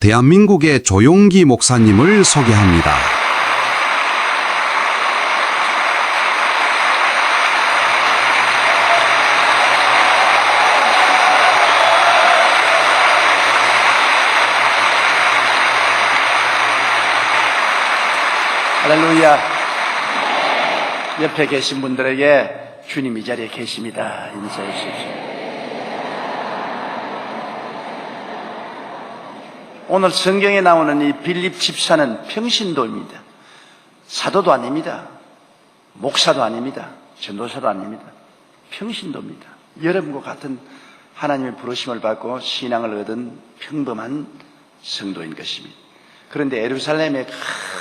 대한민국의 조용기 목사님을 소개합니다. 할렐루야. 옆에 계신 분들에게 주님 이 자리에 계십니다 인사해 주십시오. 오늘 성경에 나오는 이 빌립 집사는 평신도입니다. 사도도 아닙니다. 목사도 아닙니다. 전도사도 아닙니다. 평신도입니다. 여러분과 같은 하나님의 부르심을 받고 신앙을 얻은 평범한 성도인 것입니다. 그런데 예루살렘에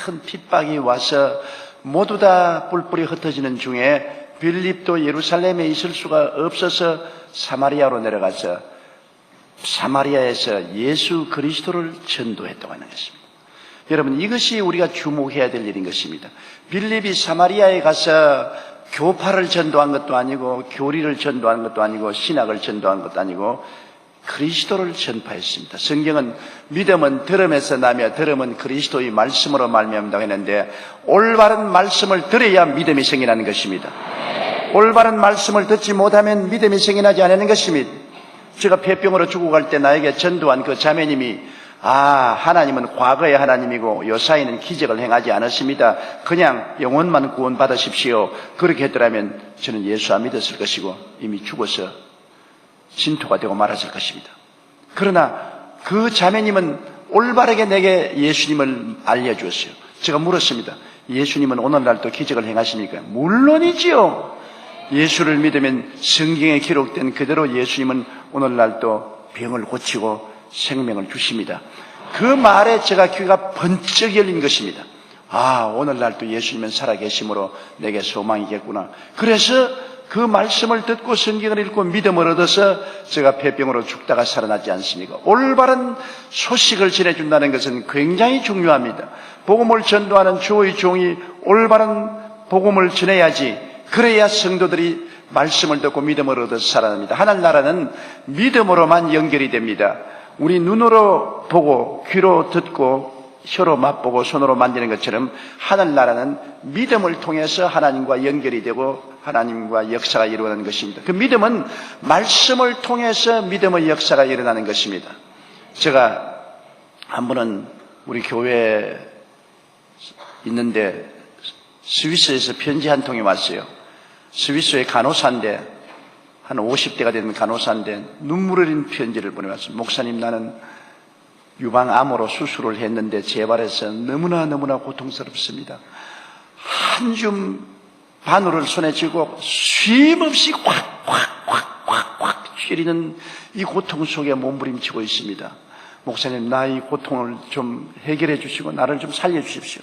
큰 핍박이 와서 모두 다 뿔뿔이 흩어지는 중에 빌립도 예루살렘에 있을 수가 없어서 사마리아로 내려가서 사마리아에서 예수 그리스도를 전도했다고 하는 것입니다. 여러분, 이것이 우리가 주목해야 될 일인 것입니다. 빌립이 사마리아에 가서 교파를 전도한 것도 아니고 교리를 전도한 것도 아니고 신학을 전도한 것도 아니고 그리스도를 전파했습니다. 성경은 믿음은 들음에서 나며 들음은 그리스도의 말씀으로 말미암는다고 했는데 올바른 말씀을 들어야 믿음이 생겨나는 것입니다. 올바른 말씀을 듣지 못하면 믿음이 생겨나지 않는 것입니다. 제가 폐병으로 죽어갈 때 나에게 전도한 그 자매님이 하나님은 과거의 하나님이고 요사이는 기적을 행하지 않았습니다. 그냥 영혼만 구원받으십시오. 그렇게 했더라면 저는 예수 안 믿었을 것이고 이미 죽어서 진토가 되고 말았을 것입니다. 그러나 그 자매님은 올바르게 내게 예수님을 알려주었어요. 제가 물었습니다. 예수님은 오늘날도 기적을 행하십니까? 물론이지요. 예수를 믿으면 성경에 기록된 그대로 예수님은 오늘날도 병을 고치고 생명을 주십니다. 그 말에 제가 귀가 번쩍 열린 것입니다. 오늘날도 예수님은 살아계심으로 내게 소망이겠구나. 그래서 그 말씀을 듣고 성경을 읽고 믿음을 얻어서 제가 폐병으로 죽다가 살아나지 않습니까? 올바른 소식을 전해준다는 것은 굉장히 중요합니다. 복음을 전도하는 주의 종이 올바른 복음을 전해야지. 그래야 성도들이 말씀을 듣고 믿음을 얻어서 살아납니다. 하늘나라는 믿음으로만 연결이 됩니다. 우리 눈으로 보고 귀로 듣고 혀로 맛보고 손으로 만지는 것처럼 하늘나라는 믿음을 통해서 하나님과 연결이 되고 하나님과 역사가 일어나는 것입니다. 그 믿음은 말씀을 통해서 믿음의 역사가 일어나는 것입니다. 제가 한 번은 우리 교회에 있는데 스위스에서 편지 한 통이 왔어요. 스위스의 간호사인데 한 50대가 되는 간호사인데 눈물 흘린 편지를 보내왔습니다. 목사님, 나는 유방암으로 수술을 했는데 재발해서 너무나 고통스럽습니다. 한 줌 바늘을 손에 쥐고 쉼없이 콱 찌르는 이 고통 속에 몸부림치고 있습니다. 목사님, 나 이 고통을 좀 해결해 주시고 나를 좀 살려주십시오.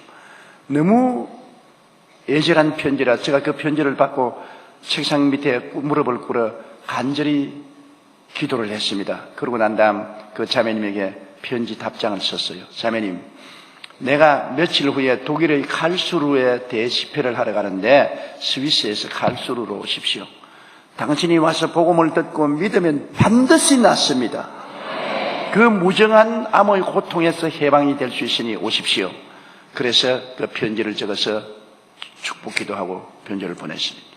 너무 애절한 편지라 제가 그 편지를 받고 책상 밑에 무릎을 꿇어 간절히 기도를 했습니다. 그러고 난 다음 그 자매님에게 편지 답장을 썼어요. 자매님, 내가 며칠 후에 독일의 칼수루에 대집회를 하러 가는데 스위스에서 칼수루로 오십시오. 당신이 와서 복음을 듣고 믿으면 반드시 낫습니다. 그 무정한 암의 고통에서 해방이 될 수 있으니 오십시오. 그래서 그 편지를 적어서 축복 기도하고 편지를 보냈습니다.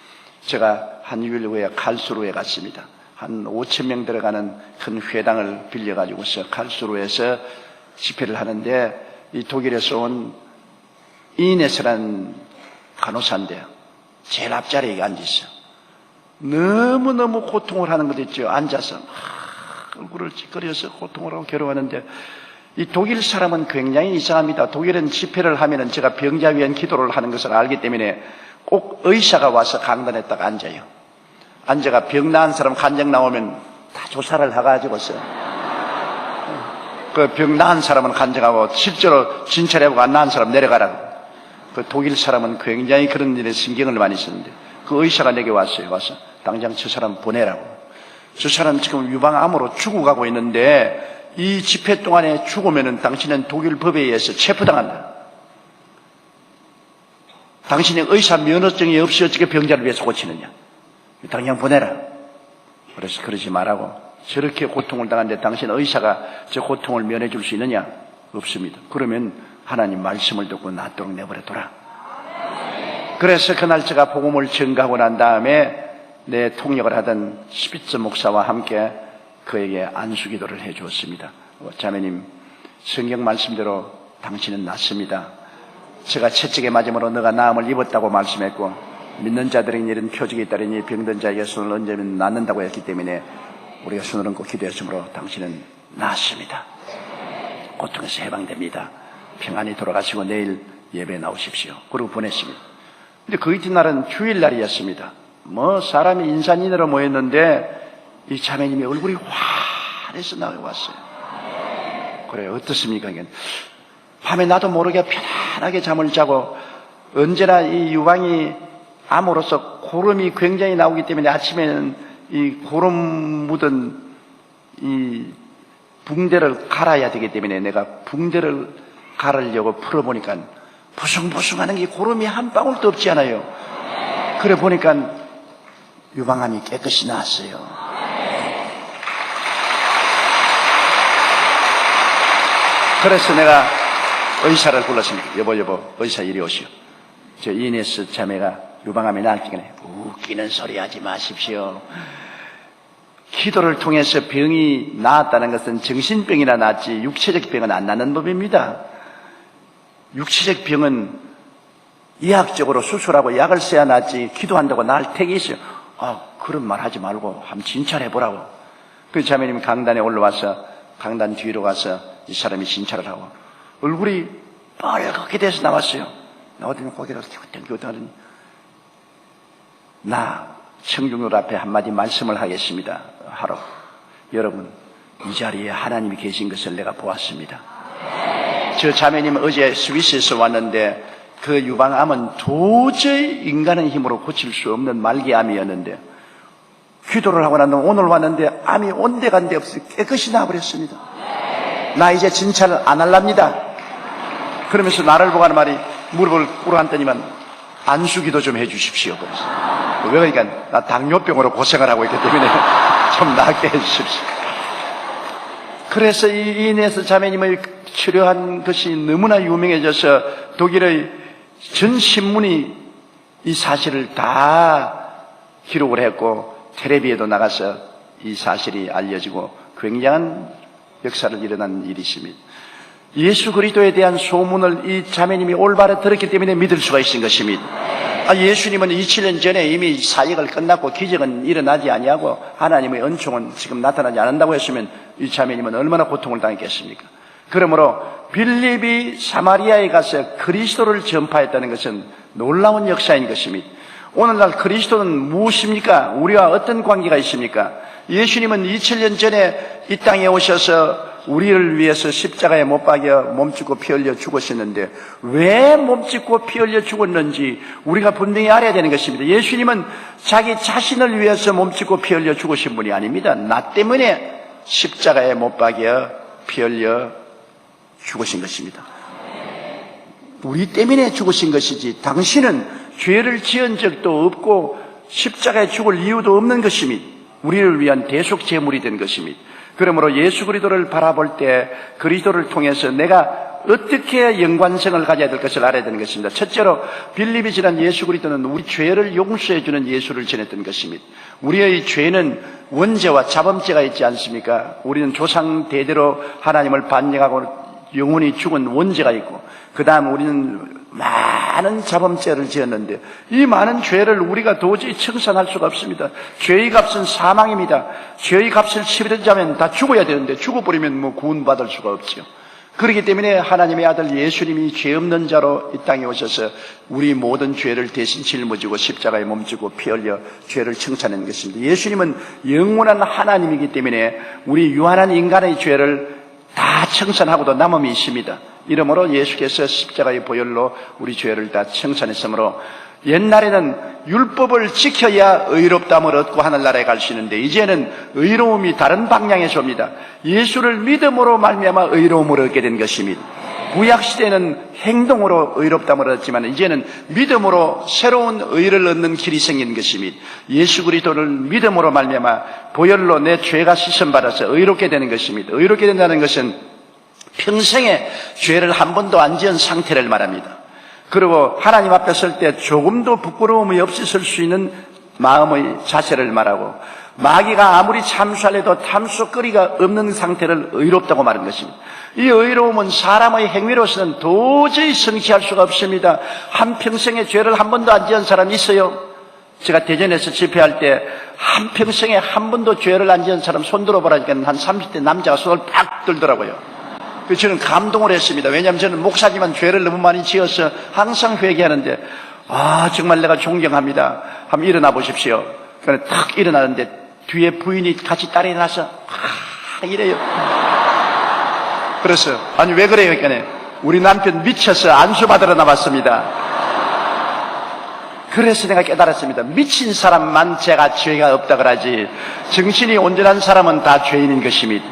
제가 한 6일 후에 칼수루에 갔습니다. 한 5,000명 들어가는 큰 회당을 빌려가지고서 칼수루에서 집회를 하는데 이 독일에서 온 이네스라는 간호사인데요. 제일 앞자리에 앉아있어요. 너무너무 고통을 하는 것 있죠. 앉아서 얼굴을 찌그려서 고통을 하고 괴로워하는데 이 독일 사람은 굉장히 이상합니다. 독일은 집회를 하면은 제가 병자 위한 기도를 하는 것을 알기 때문에 꼭 의사가 와서 강단에 딱 앉아요. 앉아가 병 나은 사람 간증 나오면 다 조사를 해가지고서 그 병 나은 사람은 간증하고 실제로 진찰해보고 안 나은 사람 내려가라고. 그 독일 사람은 굉장히 그런 일에 신경을 많이 쓰는데 그 의사가 내게 왔어요. 와서 당장 저 사람 보내라고. 저 사람 지금 유방암으로 죽어가고 있는데 이 집회 동안에 죽으면은 당신은 독일 법에 의해서 체포당한다. 당신의 의사 면허증이 없이 어떻게 병자를 위해서 고치느냐. 당장 보내라. 그래서 그러지 말라고. 저렇게 고통을 당하는데 당신 의사가 저 고통을 면해줄 수 있느냐? 없습니다. 그러면 하나님 말씀을 듣고 낫도록 내버려둬라. 그래서 그날 제가 복음을 전가하고 난 다음에 내 통역을 하던 스피츠 목사와 함께 그에게 안수기도를 해 주었습니다. 자매님, 성경 말씀대로 당신은 낫습니다. 제가 채찍에 맞음으로 너가 나음을 입었다고 말씀했고, 믿는 자들에게 이런 표적이 있다더니 병든 자에게 손을 얹으면 낫는다고 했기 때문에 우리가 손을 얹고 기도했으므로 당신은 낫습니다. 고통에서 해방됩니다. 평안히 돌아가시고 내일 예배에 나오십시오. 그리고 보냈습니다. 근데 그 이튿날은 주일날이었습니다. 사람이 인산인해로 모였는데 이 자매님의 얼굴이 환해서 나왔어요. 그래요. 어떻습니까? 밤에 나도 모르게 편안하게 잠을 자고, 언제나 이 유방이 암으로서 고름이 굉장히 나오기 때문에 아침에는 이 고름 묻은 이 붕대를 갈아야 되기 때문에 내가 붕대를 갈으려고 풀어보니까 부숭부숭하는 게 고름이 한 방울도 없지 않아요. 그래 보니까 유방암이 깨끗이 나았어요. 그래서 내가 의사를 불렀습니다. 여보, 의사 이리 오시오. 저 이네스 자매가 유방암이 나았기 때문에 웃기는 소리 하지 마십시오. 기도를 통해서 병이 나았다는 것은 정신병이나 낫지 육체적 병은 안 나는 법입니다. 육체적 병은 의학적으로 수술하고 약을 써야 낫지 기도한다고 나을 택이 있어요. 그런 말 하지 말고 한번 진찰해보라고. 그 자매님이 강단에 올라와서 강단 뒤로 가서 이 사람이 진찰을 하고 얼굴이 빨갛게 돼서 나왔어요. 나오더니 고개를 땡기더니 나 청중들 앞에 한마디 말씀을 하겠습니다. 하루 여러분, 이 자리에 하나님이 계신 것을 내가 보았습니다. 저 자매님은 어제 스위스에서 왔는데 그 유방암은 도저히 인간의 힘으로 고칠 수 없는 말기암이었는데 기도를 하고 난 오늘 왔는데 암이 온데간데 없이 깨끗이 나와버렸습니다. 나 이제 진찰을 안 할랍니다. 그러면서 나를 보고 하는 말이 무릎을 꿇어앉더니만 안수기도 좀 해주십시오. 그래서 왜 그러니까 나 당뇨병으로 고생을 하고 있기 때문에 좀 낫게 해주십시오. 그래서 이 이네스 자매님을 치료한 것이 너무나 유명해져서 독일의 전 신문이 이 사실을 다 기록을 했고 텔레비에도 나가서 이 사실이 알려지고 굉장한 역사를 일어난 일이 있습니다. 예수 그리스도에 대한 소문을 이 자매님이 올바로 들었기 때문에 믿을 수가 있는 것입니다. 예수님은 27년 전에 이미 사역을 끝났고 기적은 일어나지 아니하고 하나님의 은총은 지금 나타나지 않는다고 했으면 이 자매님은 얼마나 고통을 당했겠습니까? 그러므로 빌립이 사마리아에 가서 그리스도를 전파했다는 것은 놀라운 역사인 것입니다. 오늘날 그리스도는 무엇입니까? 우리와 어떤 관계가 있습니까? 예수님은 2000년 전에 이 땅에 오셔서 우리를 위해서 십자가에 못 박여 몸짓고 피 흘려 죽으셨는데 왜 몸짓고 피 흘려 죽었는지 우리가 분명히 알아야 되는 것입니다. 예수님은 자기 자신을 위해서 몸짓고 피 흘려 죽으신 분이 아닙니다. 나 때문에 십자가에 못 박여 피 흘려 죽으신 것입니다. 우리 때문에 죽으신 것이지 당신은 죄를 지은 적도 없고 십자가에 죽을 이유도 없는 것입니다. 우리를 위한 대속 제물이 된 것입니다. 그러므로 예수 그리스도를 바라볼 때 그리스도를 통해서 내가 어떻게 연관성을 가져야 될 것을 알아야 되는 것입니다. 첫째로 빌립이 지난 예수 그리스도는 우리 죄를 용서해 주는 예수를 전했던 것입니다. 우리의 죄는 원죄와 자범죄가 있지 않습니까? 우리는 조상 대대로 하나님을 반역하고 영원히 죽은 원죄가 있고 그 다음 우리는 많은 자범죄를 지었는데 이 많은 죄를 우리가 도저히 청산할 수가 없습니다. 죄의 값은 사망입니다. 죄의 값을 치르자면 다 죽어야 되는데 죽어버리면 구원받을 수가 없죠. 그렇기 때문에 하나님의 아들 예수님이 죄 없는 자로 이 땅에 오셔서 우리 모든 죄를 대신 짊어지고 십자가에 몸지고 피 흘려 죄를 청산하는 것입니다. 예수님은 영원한 하나님이기 때문에 우리 유한한 인간의 죄를 다 청산하고도 남음이 있습니다. 이러므로 예수께서 십자가의 보혈로 우리 죄를 다 청산했으므로 옛날에는 율법을 지켜야 의롭다함을 얻고 하늘나라에 갈 수 있는데 이제는 의로움이 다른 방향에서 옵니다. 예수를 믿음으로 말미암아 의로움을 얻게 된 것입니다. 구약시대는 행동으로 의롭다함을 얻었지만 이제는 믿음으로 새로운 의를 얻는 길이 생긴 것입니다. 예수 그리스도를 믿음으로 말미암아 보혈로 내 죄가 씻음받아서 의롭게 되는 것입니다. 의롭게 된다는 것은 평생에 죄를 한 번도 안 지은 상태를 말합니다. 그리고 하나님 앞에 설 때 조금도 부끄러움이 없이 설 수 있는 마음의 자세를 말하고, 마귀가 아무리 참수하려도 탐수거리가 없는 상태를 의롭다고 말한 것입니다. 이 의로움은 사람의 행위로서는 도저히 성취할 수가 없습니다. 한평생에 죄를 한 번도 안 지은 사람이 있어요? 제가 대전에서 집회할 때 한평생에 한 번도 죄를 안 지은 사람 손 들어보라니까 한 30대 남자가 손을 팍 들더라고요. 그래서 저는 감동을 했습니다. 왜냐하면 저는 목사지만 죄를 너무 많이 지어서 항상 회개하는데, 정말 내가 존경합니다. 한번 일어나 보십시오. 그런데 탁 일어나는데 뒤에 부인이 같이 따라 일어나서 이래요. 그래서 아니 왜 그래요? 그러니까 우리 남편 미쳐서 안수받으러 나왔습니다. 그래서 내가 깨달았습니다. 미친 사람만 죄가 없다 그러지, 정신이 온전한 사람은 다 죄인인 것입니다.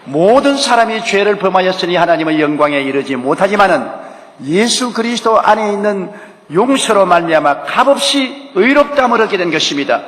모든 사람이 죄를 범하였으니 하나님의 영광에 이르지 못하지만은 예수 그리스도 안에 있는 용서로 말미암아 값없이 의롭다함을 얻게 된 것입니다.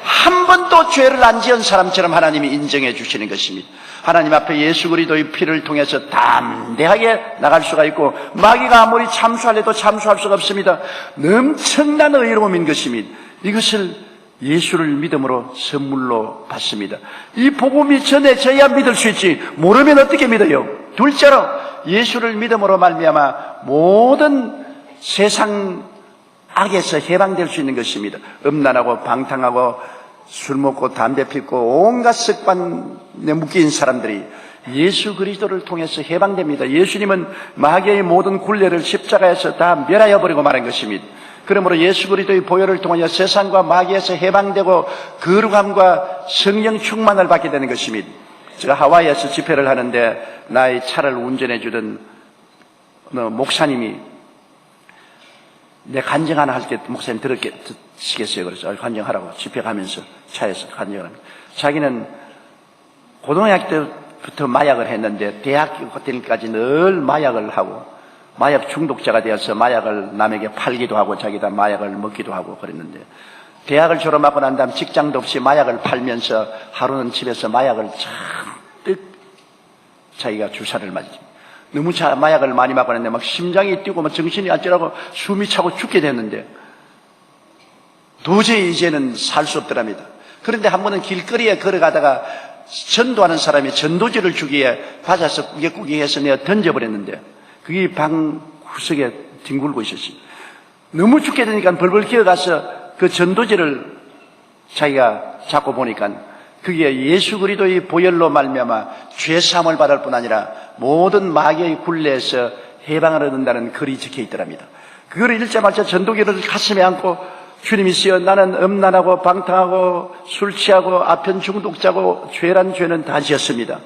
한 번도 죄를 안 지은 사람처럼 하나님이 인정해 주시는 것입니다. 하나님 앞에 예수 그리스도의 피를 통해서 담대하게 나갈 수가 있고, 마귀가 아무리 참수하려도 참수할 수가 없습니다. 엄청난 의로움인 것입니다. 이것을 예수를 믿음으로 선물로 받습니다. 이 복음이 전해져야 믿을 수 있지, 모르면 어떻게 믿어요? 둘째로 예수를 믿음으로 말미암아 모든 세상 악에서 해방될 수 있는 것입니다. 음란하고 방탕하고 술 먹고 담배 피우고 온갖 습관에 묶인 사람들이 예수 그리스도를 통해서 해방됩니다. 예수님은 마귀의 모든 굴레를 십자가에서 다 멸하여 버리고 말한 것입니다. 그러므로 예수 그리스도의 보혈을 통하여 세상과 마귀에서 해방되고 거룩함과 성령 충만을 받게 되는 것입니다. 제가 하와이에서 집회를 하는데 나의 차를 운전해 주던 목사님이 내 간증 하나 할 때 목사님 들으시겠어요? 그래서 간증하라고 집회 가면서 차에서 간증을 합니다. 자기는 고등학교 때부터 마약을 했는데 대학교 때까지 늘 마약을 하고 마약 중독자가 되어서 마약을 남에게 팔기도 하고 자기가 마약을 먹기도 하고 그랬는데, 대학을 졸업하고 난 다음 직장도 없이 마약을 팔면서 하루는 집에서 마약을 잔뜩 자기가 주사를 맞습니다. 너무 마약을 많이 먹었는데 막 심장이 뛰고 막 정신이 어쩌라고 숨이 차고 죽게 됐는데 도저히 이제는 살 수 없더랍니다. 그런데 한 번은 길거리에 걸어가다가 전도하는 사람이 전도지를 주기에 받아서 꾸기꾸기해서 내가 던져버렸는데 그게 방 구석에 뒹굴고 있었어요. 너무 죽게 되니까 벌벌 기어가서 그 전도지를 자기가 잡고 보니까 그게 예수 그리스도의 보혈로 말미암아 죄사함을 받을 뿐 아니라 모든 마귀의 굴레에서 해방을 얻는다는 글이 적혀 있더랍니다. 그거를 읽자마자 전도기를 가슴에 안고 주님이시여, 나는 음란하고 방탕하고 술 취하고 아편 중독자고 죄란 죄는 다 지었습니다.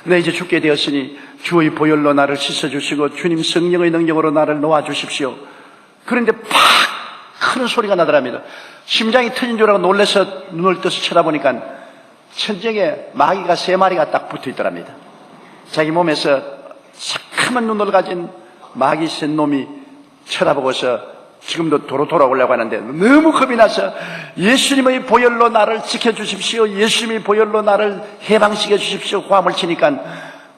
내 이제 죽게 되었으니 주의 보혈로 나를 씻어주시고 주님 성령의 능력으로 나를 놓아주십시오. 그런데 팍 큰 소리가 나더랍니다. 심장이 터진 줄 알고 놀라서 눈을 떠서 쳐다보니까 천정에 마귀가 3마리가 딱 붙어 있더랍니다. 자기 몸에서 새카만 눈을 가진 마귀 센 놈이 쳐다보고서 지금도 도로 돌아오려고 하는데 너무 겁이 나서 예수님의 보혈로 나를 지켜주십시오, 예수님의 보혈로 나를 해방시켜 주십시오 고함을 치니까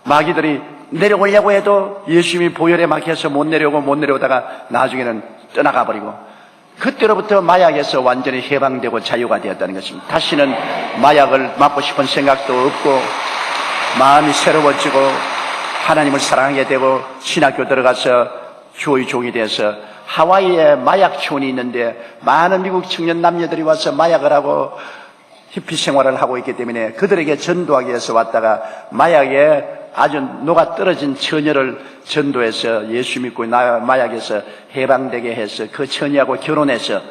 마귀들이 내려오려고 해도 예수님이 보혈에 막혀서 못 내려오다가 나중에는 떠나가 버리고, 그때로부터 마약에서 완전히 해방되고 자유가 되었다는 것입니다. 다시는 마약을 맞고 싶은 생각도 없고 마음이 새로워지고 하나님을 사랑하게 되고 신학교 들어가서 주의 종이 돼서 하와이에 마약촌이 있는데 많은 미국 청년 남녀들이 와서 마약을 하고 히피 생활을 하고 있기 때문에 그들에게 전도하기 위해서 왔다가 마약에 아주 녹아 떨어진 처녀를 전도해서 예수 믿고 마약에서 해방되게 해서 그 처녀하고 결혼해서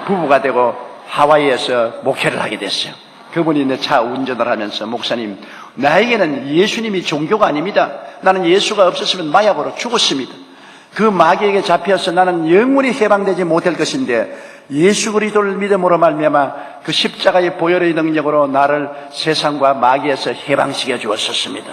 부부가 되고 하와이에서 목회를 하게 됐어요. 그분이 내 차 운전을 하면서, 목사님, 나에게는 예수님이 종교가 아닙니다. 나는 예수가 없었으면 마약으로 죽었습니다. 그 마귀에게 잡혀서 나는 영원히 해방되지 못할 것인데 예수 그리스도를 믿음으로 말미암아 그 십자가의 보혈의 능력으로 나를 세상과 마귀에서 해방시켜 주었었습니다.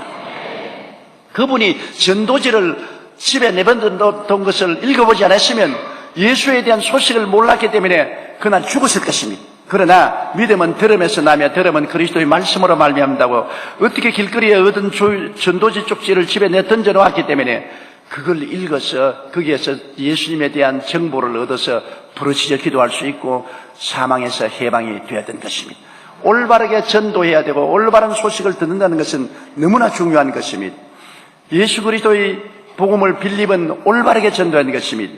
그분이 전도지를 집에 내버려둔 것을 읽어보지 않았으면 예수에 대한 소식을 몰랐기 때문에 그날 죽었을 것입니다. 그러나 믿음은 들음에서 나며 들음은 그리스도의 말씀으로 말미암는다고 어떻게 길거리에 얻은 전도지 쪽지를 집에 내 던져놓았기 때문에 그걸 읽어서 거기에서 예수님에 대한 정보를 얻어서 부르짖어 기도할 수 있고 사망에서 해방이 되었던 것입니다. 올바르게 전도해야 되고 올바른 소식을 듣는다는 것은 너무나 중요한 것입니다. 예수 그리스도의 복음을 빌립은 올바르게 전도하는 것입니다.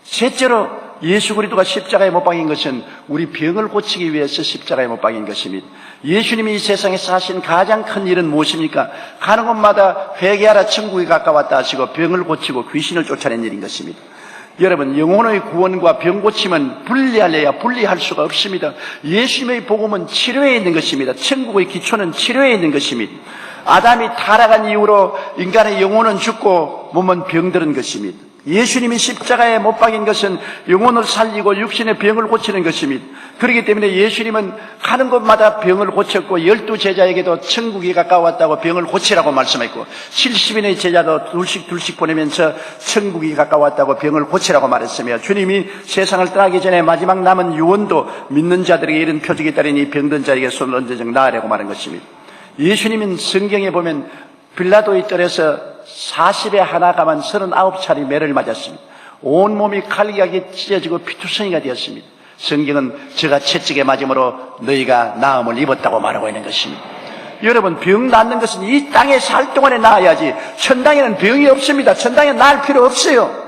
셋째로 예수 그리스도가 십자가에 못 박인 것은 우리 병을 고치기 위해서 십자가에 못 박인 것입니다. 예수님이 이 세상에서 하신 가장 큰 일은 무엇입니까? 가는 곳마다 회개하라 천국이 가까웠다 하시고 병을 고치고 귀신을 쫓아낸 일인 것입니다. 여러분, 영혼의 구원과 병 고침은 분리할 수가 없습니다. 예수님의 복음은 치료에 있는 것입니다. 천국의 기초는 치료에 있는 것입니다. 아담이 타락한 이후로 인간의 영혼은 죽고 몸은 병들은 것입니다. 예수님이 십자가에 못 박인 것은 영혼을 살리고 육신의 병을 고치는 것입니다. 그렇기 때문에 예수님은 가는 곳마다 병을 고쳤고 12제자에게도 천국이 가까웠다고 병을 고치라고 말씀했고 70인의 제자도 둘씩 보내면서 천국이 가까웠다고 병을 고치라고 말했으며 주님이 세상을 떠나기 전에 마지막 남은 유언도 믿는 자들에게 이런 표적이 따르니 병든 자에게 손을 얹어적 나으라고 말한 것입니다. 예수님은 성경에 보면 빌라도의 뜰에서 40에 하나 가만 39차례 매를 맞았습니다. 온몸이 칼기하게 찢어지고 피투성이가 되었습니다. 성경은 저가 채찍에 맞음으로 너희가 나음을 입었다고 말하고 있는 것입니다. 여러분, 병 낫는 것은 이 땅에 살 동안에 나아야지 천당에는 병이 없습니다. 천당에 나을 필요 없어요.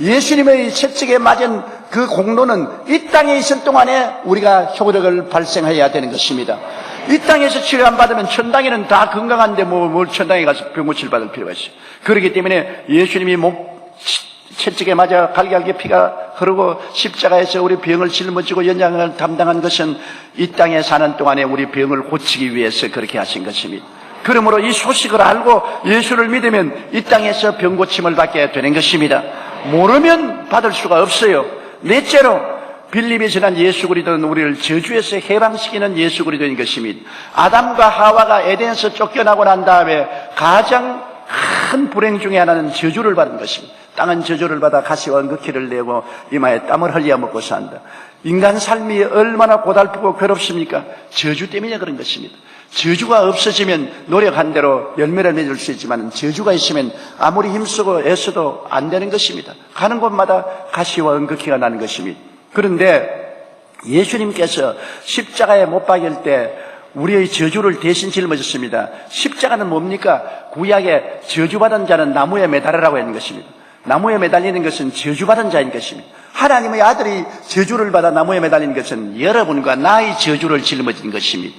예수님의 채찍에 맞은 그 공로는 이 땅에 있을 동안에 우리가 효력을 발생해야 되는 것입니다. 이 땅에서 치료 안 받으면 천당에는 다 건강한데 뭘 천당에 가서 병 고칠 받을 필요가 있어요. 그렇기 때문에 예수님이 채찍에 맞아 갈기갈기 피가 흐르고 십자가에서 우리 병을 짊어지고 연장을 담당한 것은 이 땅에 사는 동안에 우리 병을 고치기 위해서 그렇게 하신 것입니다. 그러므로 이 소식을 알고 예수를 믿으면 이 땅에서 병 고침을 받게 되는 것입니다. 모르면 받을 수가 없어요. 넷째로 빌립이 전한 예수 그리스도는 우리를 저주에서 해방시키는 예수 그리스도인 것입니다. 아담과 하와가 에덴에서 쫓겨나고 난 다음에 가장 큰 불행 중에 하나는 저주를 받은 것입니다. 땅은 저주를 받아 가시와 은극기를 내고 이마에 땀을 흘려 먹고 산다. 인간 삶이 얼마나 고달프고 괴롭습니까? 저주 때문에 그런 것입니다. 저주가 없어지면 노력한 대로 열매를 맺을 수 있지만 저주가 있으면 아무리 힘쓰고 애써도 안 되는 것입니다. 가는 곳마다 가시와 은극기가 나는 것입니다. 그런데 예수님께서 십자가에 못 박일 때 우리의 저주를 대신 짊어졌습니다. 십자가는 뭡니까? 구약에 저주받은 자는 나무에 매달으라고 했는 것입니다. 나무에 매달리는 것은 저주받은 자인 것입니다. 하나님의 아들이 저주를 받아 나무에 매달린 것은 여러분과 나의 저주를 짊어진 것입니다.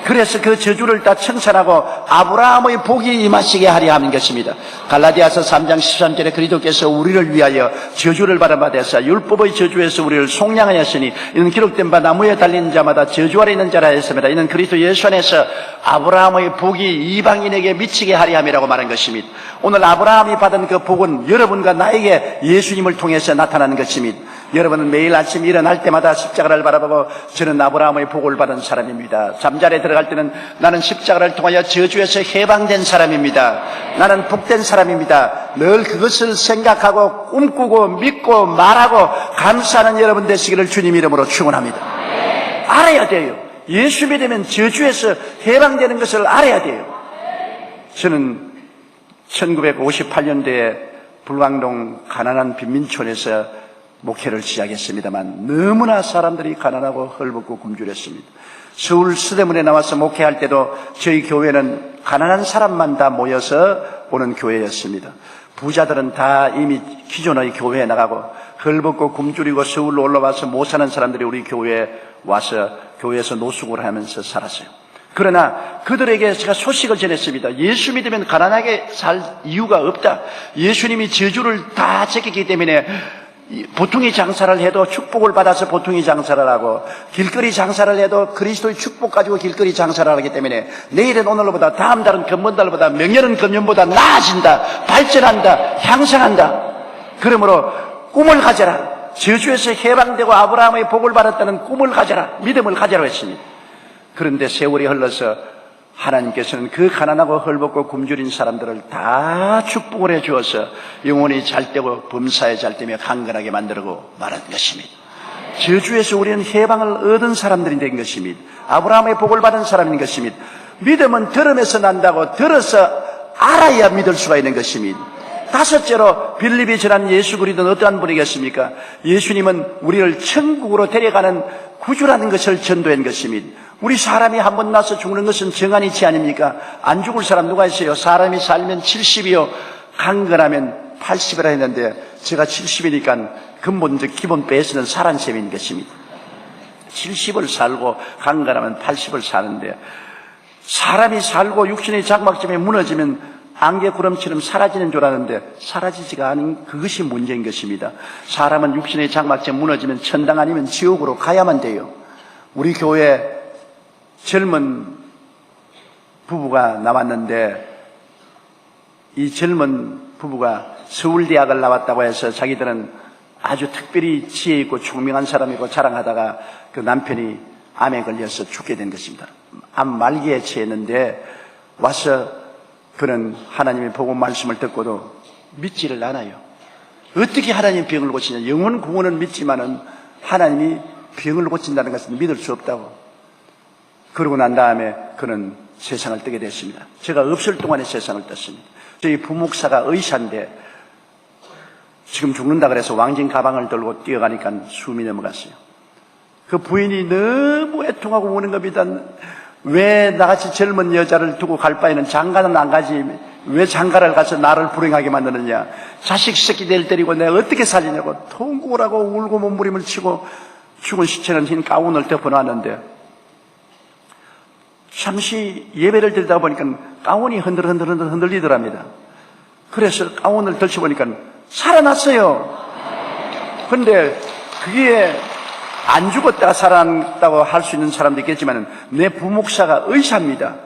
그래서 그 저주를 다 청산하고 아브라함의 복이 임하시게 하려 하는 것입니다. 갈라디아서 3장 13절에 그리스도께서 우리를 위하여 저주를 받은 바 되사 율법의 저주에서 우리를 속량하였으니 이는 기록된 바 나무에 달린 자마다 저주 아래 있는 자라 했습니다. 이는 그리스도 예수 안에서 아브라함의 복이 이방인에게 미치게 하려 함이라고 말한 것입니다. 오늘 아브라함이 받은 그 복은 여러분과 나에게 예수님을 통해서 나타나는 것입니다. 여러분은 매일 아침 일어날 때마다 십자가를 바라보고 저는 아브라함의 복을 받은 사람입니다. 잠자리에 들어갈 때는 나는 십자가를 통하여 저주에서 해방된 사람입니다. 나는 복된 사람입니다. 늘 그것을 생각하고 꿈꾸고 믿고 말하고 감사하는 여러분 되시기를 주님 이름으로 축원합니다. 알아야 돼요. 예수 믿으면 저주에서 해방되는 것을 알아야 돼요. 저는 1958년도에 불광동 가난한 빈민촌에서 목회를 시작했습니다만 너무나 사람들이 가난하고 헐벗고 굶주렸습니다. 서울 서대문에 나와서 목회할 때도 저희 교회는 가난한 사람만 다 모여서 오는 교회였습니다. 부자들은 다 이미 기존의 교회에 나가고 헐벗고 굶주리고 서울로 올라와서 못 사는 사람들이 우리 교회에 와서 교회에서 노숙을 하면서 살았어요. 그러나 그들에게 제가 소식을 전했습니다. 예수 믿으면 가난하게 살 이유가 없다. 예수님이 저주를 다 제꼈기 때문에 보통의 장사를 해도 축복을 받아서 보통의 장사를 하고 길거리 장사를 해도 그리스도의 축복 가지고 길거리 장사를 하기 때문에 내일은 오늘보다 다음 달은 금번달보다 명년은 금년보다 나아진다, 발전한다, 향상한다. 그러므로 꿈을 가져라. 저주에서 해방되고 아브라함의 복을 받았다는 꿈을 가져라, 믿음을 가져라 했습니다. 그런데 세월이 흘러서 하나님께서는 그 가난하고 헐벗고 굶주린 사람들을 다 축복을 해 주어서 영혼이 잘되고 범사에 잘되며 강건하게 만들고 말한 것입니다. 저주에서 우리는 해방을 얻은 사람들이 된 것입니다. 아브라함의 복을 받은 사람인 것입니다. 믿음은 들음에서 난다고 들어서 알아야 믿을 수가 있는 것입니다. 다섯째로 빌립이 전한 예수 그리스도는 어떠한 분이겠습니까? 예수님은 우리를 천국으로 데려가는 구주라는 것을 전도한 것입니다. 우리 사람이 한 번 나서 죽는 것은 정한이치 아닙니까? 안 죽을 사람 누가 있어요? 사람이 살면 70이요 강건하면 80이라 했는데 제가 70이니까 근본적 기본 베이스는 살한 셈인 것입니다. 70을 살고 강건하면 80을 사는데 사람이 살고 육신의 장막점에 무너지면 안개구름처럼 사라지는 줄 아는데 사라지지가 않은 그것이 문제인 것입니다. 사람은 육신의 장막점에 무너지면 천당 아니면 지옥으로 가야만 돼요. 우리 교회 젊은 부부가 나왔는데 이 젊은 부부가 서울대학을 나왔다고 해서 자기들은 아주 특별히 지혜 있고 총명한 사람이고 자랑하다가 그 남편이 암에 걸려서 죽게 된 것입니다. 암 말기에 처했는데 와서 그는 하나님의 복음 말씀을 듣고도 믿지를 않아요. 어떻게 하나님 병을 고치냐? 영혼 구원은 믿지만은 하나님이 병을 고친다는 것은 믿을 수 없다고. 그러고 난 다음에 그는 세상을 뜨게 됐습니다. 제가 없을 동안에 세상을 떴습니다. 저희 부목사가 의사인데 지금 죽는다 그래서 왕진 가방을 들고 뛰어가니까 숨이 넘어갔어요. 그 부인이 너무 애통하고 우는 겁니다. 왜 나같이 젊은 여자를 두고 갈 바에는 장가는 안 가지 왜 장가를 가서 나를 불행하게 만드느냐. 자식 새끼들 데리고 내가 어떻게 살리냐고 통곡을 하고 울고 몸부림을 치고 죽은 시체는 흰 가운을 덮어놨는데 잠시 예배를 드리다 보니까 가운이 흔들리더랍니다. 그래서 가운을 덜쳐보니까 살아났어요. 그런데 그게 안 죽었다가 살아났다고 할 수 있는 사람도 있겠지만 내 부목사가 의사입니다.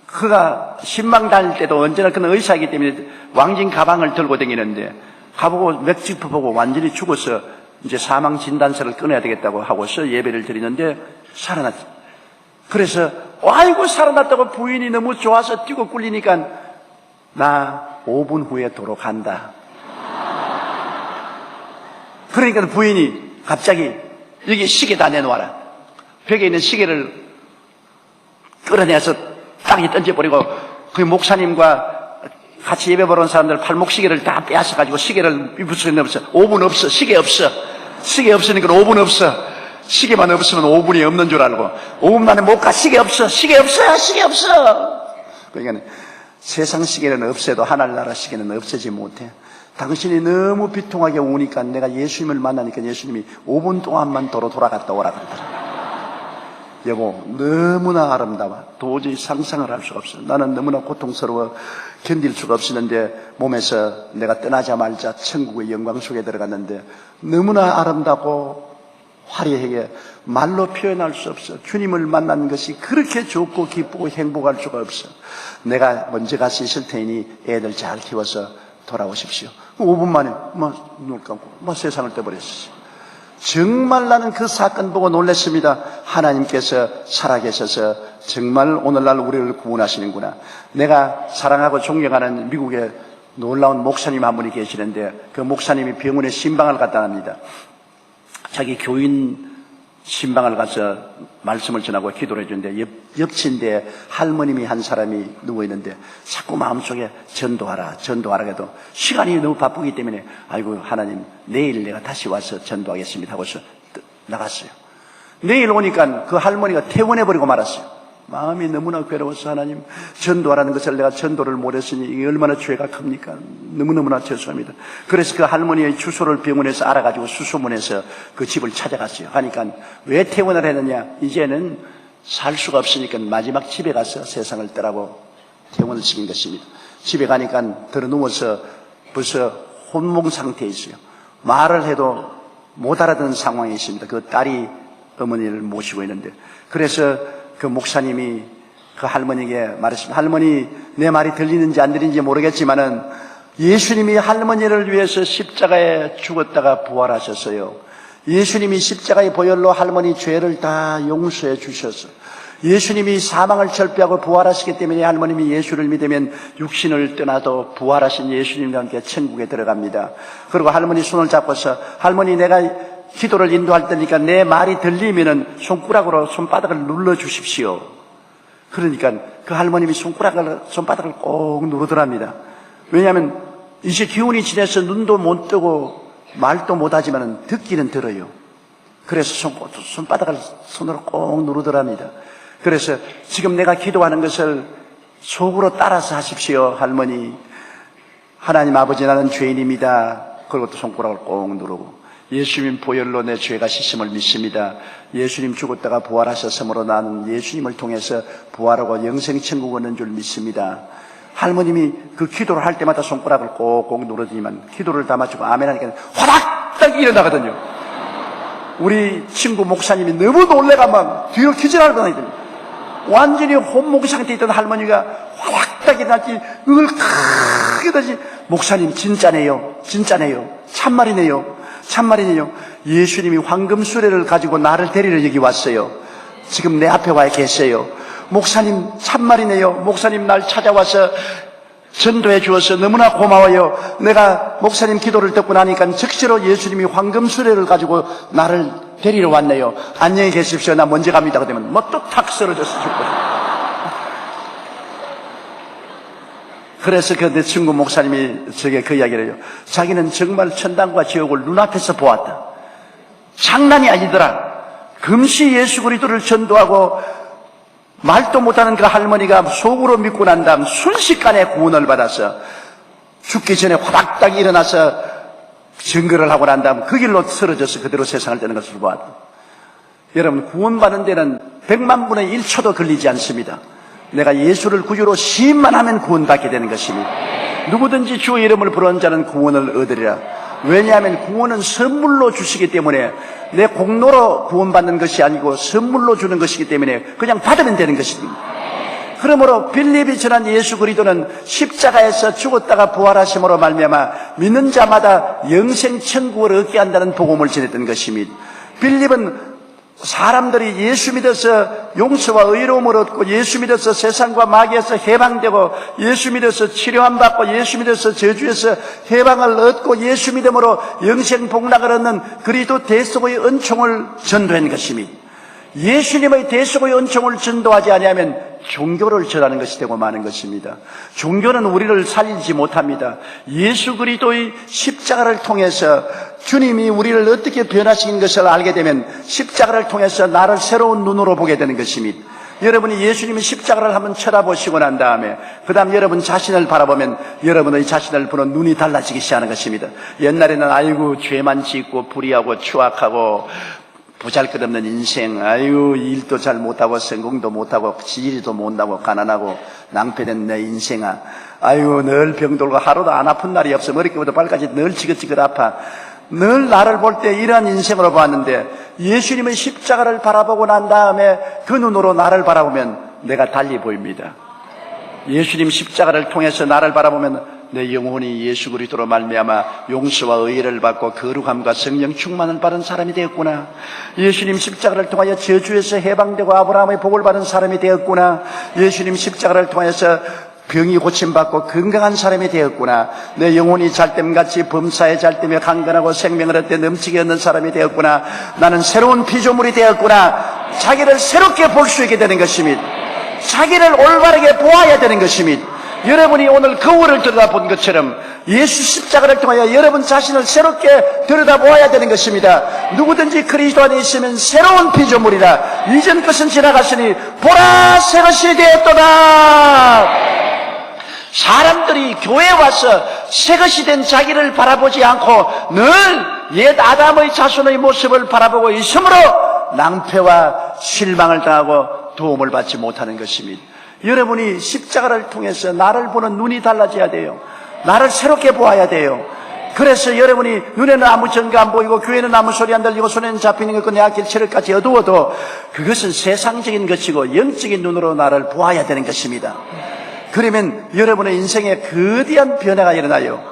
그가 신방 다닐 때도 언제나 그는 의사이기 때문에 왕진 가방을 들고 다니는데 가보고 맥주프 보고 완전히 죽어서 이제 사망 진단서를 끊어야 되겠다고 하고서 예배를 드리는데 살아났죠. 그래서 아이고 살아났다고 부인이 너무 좋아서 뛰고 꿀리니까 나 5분 후에 도로 간다. 그러니까 부인이 갑자기 여기 시계 다 내놓아라. 벽에 있는 시계를 끌어내서 땅에 던져버리고 그 목사님과 같이 예배 보러 온 사람들 팔목 시계를 다 빼앗아가지고 시계를 입술에 넣었어. 5분 없어. 시계 없어. 시계 없으니까 5분 없어. 시계만 없으면 5분이 없는 줄 알고 5분 만에 못 가. 시계 없어. 시계 없어. 시계 없어. 그러니까 세상 시계는 없애도 하늘나라 시계는 없애지 못해. 당신이 너무 비통하게 우니까 내가 예수님을 만나니까 예수님이 5분 동안만 도로 돌아갔다 오라 그러더라. 여보 너무나 아름다워. 도저히 상상을 할 수가 없어. 나는 너무나 고통스러워 견딜 수가 없었는데 몸에서 내가 떠나자마자 천국의 영광 속에 들어갔는데 너무나 아름답고 화려하게 말로 표현할 수 없어. 주님을 만난 것이 그렇게 좋고 기쁘고 행복할 수가 없어. 내가 먼저 가서 있을 테니 애들 잘 키워서 돌아오십시오. 5분 만에 눈 감고 세상을 떠버렸어요. 정말 나는 그 사건 보고 놀랐습니다. 하나님께서 살아계셔서 정말 오늘날 우리를 구원하시는구나. 내가 사랑하고 존경하는 미국의 놀라운 목사님 한 분이 계시는데 그 목사님이 병원에 신방을 갔다 합니다. 자기 교인 신방을 가서 말씀을 전하고 기도를 해주는데 옆친데 할머님이 한 사람이 누워있는데 자꾸 마음속에 전도하라 해도 시간이 너무 바쁘기 때문에 아이고 하나님 내일 내가 다시 와서 전도하겠습니다 하고서 나갔어요. 내일 오니까 그 할머니가 퇴원해버리고 말았어요. 마음이 너무나 괴로워서 하나님 전도하라는 것을 내가 전도를 못했으니 이게 얼마나 죄가 큽니까? 너무너무나 죄송합니다. 그래서 그 할머니의 주소를 병원에서 알아가지고 수소문해서 그 집을 찾아갔어요. 하니까 왜 퇴원을 했느냐? 이제는 살 수가 없으니까 마지막 집에 가서 세상을 떠라고 퇴원을 시킨 것입니다. 집에 가니까 들어누워서 벌써 혼몽 상태에 있어요. 말을 해도 못 알아듣는 상황에 있습니다. 그 딸이 어머니를 모시고 있는데 그래서 그 목사님이 그 할머니에게 말했습니다. 할머니 내 말이 들리는지 안 들리는지 모르겠지만은 예수님이 할머니를 위해서 십자가에 죽었다가 부활하셨어요. 예수님이 십자가의 보혈로 할머니 죄를 다 용서해 주셔서 예수님이 사망을 철폐하고 부활하시기 때문에 할머님이 예수를 믿으면 육신을 떠나도 부활하신 예수님과 함께 천국에 들어갑니다. 그리고 할머니 손을 잡고서 할머니 내가 기도를 인도할 때니까 내 말이 들리면은 손가락으로 손바닥을 눌러 주십시오. 그러니까 그 할머님이 손바닥을 꼭 누르더랍니다. 왜냐하면 이제 기운이 지나서 눈도 못 뜨고 말도 못 하지만 듣기는 들어요. 그래서 손바닥을 손으로 꼭 누르더랍니다. 그래서 지금 내가 기도하는 것을 속으로 따라서 하십시오, 할머니. 하나님 아버지, 나는 죄인입니다. 그리고 또 손가락을 꼭 누르고, 예수님 보혈로 내 죄가 씻음을 믿습니다. 예수님 죽었다가 부활하셨으므로 나는 예수님을 통해서 부활하고 영생천국 얻는 줄 믿습니다. 할머님이 그 기도를 할 때마다 손가락을 꼭꼭 누르더니만 기도를 다 마치고 아멘 하니까 화닥딱 일어나거든요. 우리 친구 목사님이 너무 놀래가 막 뒤로 기절할 뻔하거든요. 완전히 혼목 상태에 있던 할머니가 화닥딱 일어났지, 그걸 크게 다시, 목사님 진짜네요, 진짜네요, 참말이네요, 참말이네요. 예수님이 황금 수레를 가지고 나를 데리러 여기 왔어요. 지금 내 앞에 와 계세요. 목사님 참말이네요. 목사님 날 찾아와서 전도해 주어서 너무나 고마워요. 내가 목사님 기도를 듣고 나니까 즉시로 예수님이 황금 수레를 가지고 나를 데리러 왔네요. 안녕히 계십시오. 나 먼저 갑니다. 그러면 뭐 또 탁 쓰러져서 죽거든요. 그래서 그 내 친구 목사님이 저게 그 이야기를 해요. 자기는 정말 천당과 지옥을 눈앞에서 보았다. 장난이 아니더라. 금시 예수 그리스도를 전도하고 말도 못하는 그 할머니가 속으로 믿고 난 다음 순식간에 구원을 받아서 죽기 전에 화닥닥 일어나서 증거를 하고 난 다음 그 길로 쓰러져서 그대로 세상을 떠는 것을 보았다. 여러분, 구원받는 데는 100만 분의 1초도 걸리지 않습니다. 내가 예수를 구주로 시인만 하면 구원받게 되는 것입니다. 누구든지 주의 이름을 부르는 자는 구원을 얻으리라. 왜냐하면 구원은 선물로 주시기 때문에 내 공로로 구원받는 것이 아니고 선물로 주는 것이기 때문에 그냥 받으면 되는 것입니다. 그러므로 빌립이 전한 예수 그리스도는 십자가에서 죽었다가 부활하심으로 말미암아 믿는 자마다 영생 천국을 얻게 한다는 복음을 전했던 것입니다. 빌립은 사람들이 예수 믿어서 용서와 의로움을 얻고, 예수 믿어서 세상과 마귀에서 해방되고, 예수 믿어서 치료함 받고, 예수 믿어서 저주에서 해방을 얻고, 예수 믿음으로 영생 복락을 얻는 그리스도 대속의 은총을 전도한 것입니다. 예수님의 대속의 은총을 전도하지 아니하면 종교를 전하는 것이 되고 마는 것입니다. 종교는 우리를 살리지 못합니다. 예수 그리스도의 십자가를 통해서 주님이 우리를 어떻게 변화시킨 것을 알게 되면 십자가를 통해서 나를 새로운 눈으로 보게 되는 것입니다. 여러분이 예수님의 십자가를 한번 쳐다보시고 난 다음에 그 다음 여러분 자신을 바라보면 여러분의 자신을 보는 눈이 달라지기 시작하는 것입니다. 옛날에는 아이고 죄만 짓고 불의하고 추악하고 보잘것없는 인생, 아유 일도 잘 못하고 성공도 못하고 지지도 못하고 가난하고 낭패된 내 인생아, 아유 늘 병들고 하루도 안 아픈 날이 없어. 머리끝부터 발까지 늘 지긋지긋 아파. 늘 나를 볼 때 이러한 인생으로 보았는데 예수님의 십자가를 바라보고 난 다음에 그 눈으로 나를 바라보면 내가 달리 보입니다. 예수님 십자가를 통해서 나를 바라보면 내 영혼이 예수 그리스도로 말미암아 용서와 의를 받고 거룩함과 성령 충만을 받은 사람이 되었구나. 예수님 십자가를 통하여 저주에서 해방되고 아브라함의 복을 받은 사람이 되었구나. 예수님 십자가를 통해서 병이 고침받고 건강한 사람이 되었구나. 내 영혼이 잘됨같이 범사에 잘되며 강건하고 생명을 얻되 넘치게 얻는 사람이 되었구나. 나는 새로운 피조물이 되었구나. 자기를 새롭게 볼 수 있게 되는 것입니다. 자기를 올바르게 보아야 되는 것입니다. 여러분이 오늘 거울을 들여다본 것처럼 예수 십자가를 통하여 여러분 자신을 새롭게 들여다보아야 되는 것입니다. 누구든지 그리스도 안에 있으면 새로운 피조물이라. 이전 것은 지나갔으니 보라 새 것이 되었도다. 사람들이 교회에 와서 새 것이 된 자기를 바라보지 않고 늘 옛 아담의 자손의 모습을 바라보고 있으므로 낭패와 실망을 당하고 도움을 받지 못하는 것입니다. 여러분이 십자가를 통해서 나를 보는 눈이 달라져야 돼요. 나를 새롭게 보아야 돼요. 그래서 여러분이 눈에는 아무 전가 안 보이고 귀에는 아무 소리 안 들리고 손에는 잡히는 것과 내 앞길 체력까지 어두워도 그것은 세상적인 것이고 영적인 눈으로 나를 보아야 되는 것입니다. 그러면 여러분의 인생에 거대한 변화가 일어나요.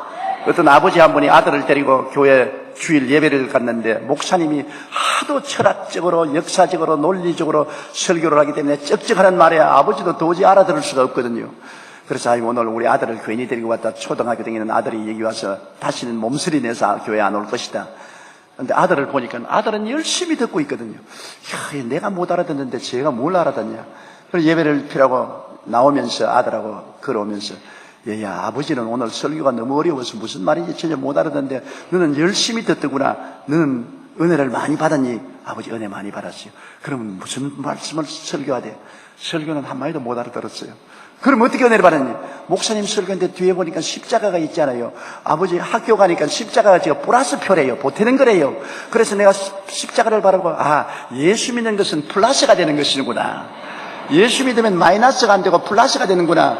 어떤 아버지 한 분이 아들을 데리고 교회 주일 예배를 갔는데 목사님이 하도 철학적으로 역사적으로 논리적으로 설교를 하기 때문에 쩍쩍하는 말에 아버지도 도저히 알아들을 수가 없거든요. 그래서 오늘 우리 아들을 괜히 데리고 왔다. 초등학교 다니는 아들이 여기 와서 다시는 몸서리 내서 교회 안 올 것이다. 근데 아들을 보니까 아들은 열심히 듣고 있거든요. 야, 내가 못 알아듣는데 제가 뭘 알아듣냐. 그래서 예배를 피라고 나오면서 아들하고 걸어오면서 얘야, 아버지는 오늘 설교가 너무 어려워서 무슨 말인지 전혀 못 알아듣는데 너는 열심히 듣더구나. 너는 은혜를 많이 받았니? 아버지 은혜 많이 받았어요. 그러면 무슨 말씀을 설교하대? 설교는 한마디도 못 알아들었어요. 그럼 어떻게 은혜를 받았니? 목사님 설교인데 뒤에 보니까 십자가가 있잖아요. 아버지 학교 가니까 십자가가 지금 플러스 표래요. 보태는 거래요. 그래서 내가 십자가를 바라고 예수 믿는 것은 플러스가 되는 것이구나. 예수 믿으면 마이너스가 안 되고 플러스가 되는구나.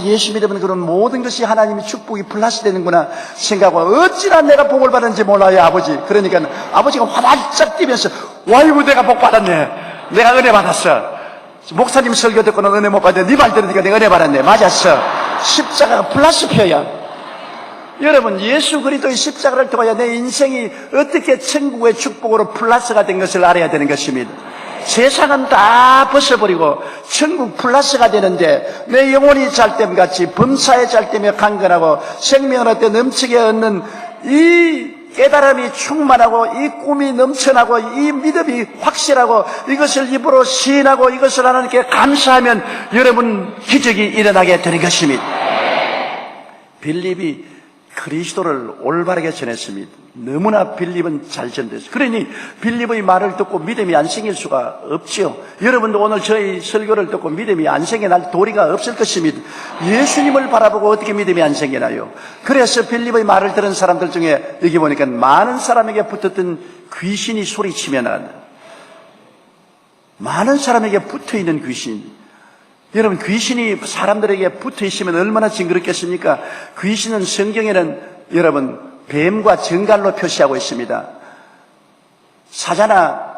예수 믿으면 그런 모든 것이 하나님의 축복이 플러스 되는구나 생각하고 어찌나 내가 복을 받았는지 몰라요, 아버지. 그러니까 아버지가 화들짝 뛰면서 와이고 내가 복 받았네. 내가 은혜 받았어. 목사님 설교 듣고는 은혜 못 받았는데 네 말 들으니까 내가 은혜 받았네. 맞았어. 십자가가 플러스 표야. 여러분, 예수 그리스도의 십자가를 통하여 내 인생이 어떻게 천국의 축복으로 플러스가 된 것을 알아야 되는 것입니다. 세상은 다 벗어버리고 천국 플러스가 되는데 내 영혼이 잘됨같이 범사에 잘되며 강건하고 생명을 얻되 넘치게 얻는 이 깨달음이 충만하고 이 꿈이 넘쳐나고 이 믿음이 확실하고 이것을 입으로 시인하고 이것을 하나님께 감사하면 여러분 기적이 일어나게 되는 것입니다. 빌립이 그리스도를 올바르게 전했습니다. 너무나 빌립은 잘 전됐어요. 그러니 빌립의 말을 듣고 믿음이 안 생길 수가 없지요. 여러분도 오늘 저희 설교를 듣고 믿음이 안 생겨날 도리가 없을 것입니다. 예수님을 바라보고 어떻게 믿음이 안 생겨나요? 그래서 빌립의 말을 들은 사람들 중에 여기 보니까 많은 사람에게 붙었던 귀신이 소리치면 많은 사람에게 붙어있는 귀신. 여러분, 귀신이 사람들에게 붙어 있으면 얼마나 징그럽겠습니까? 귀신은 성경에는 여러분 뱀과 정갈로 표시하고 있습니다. 사자나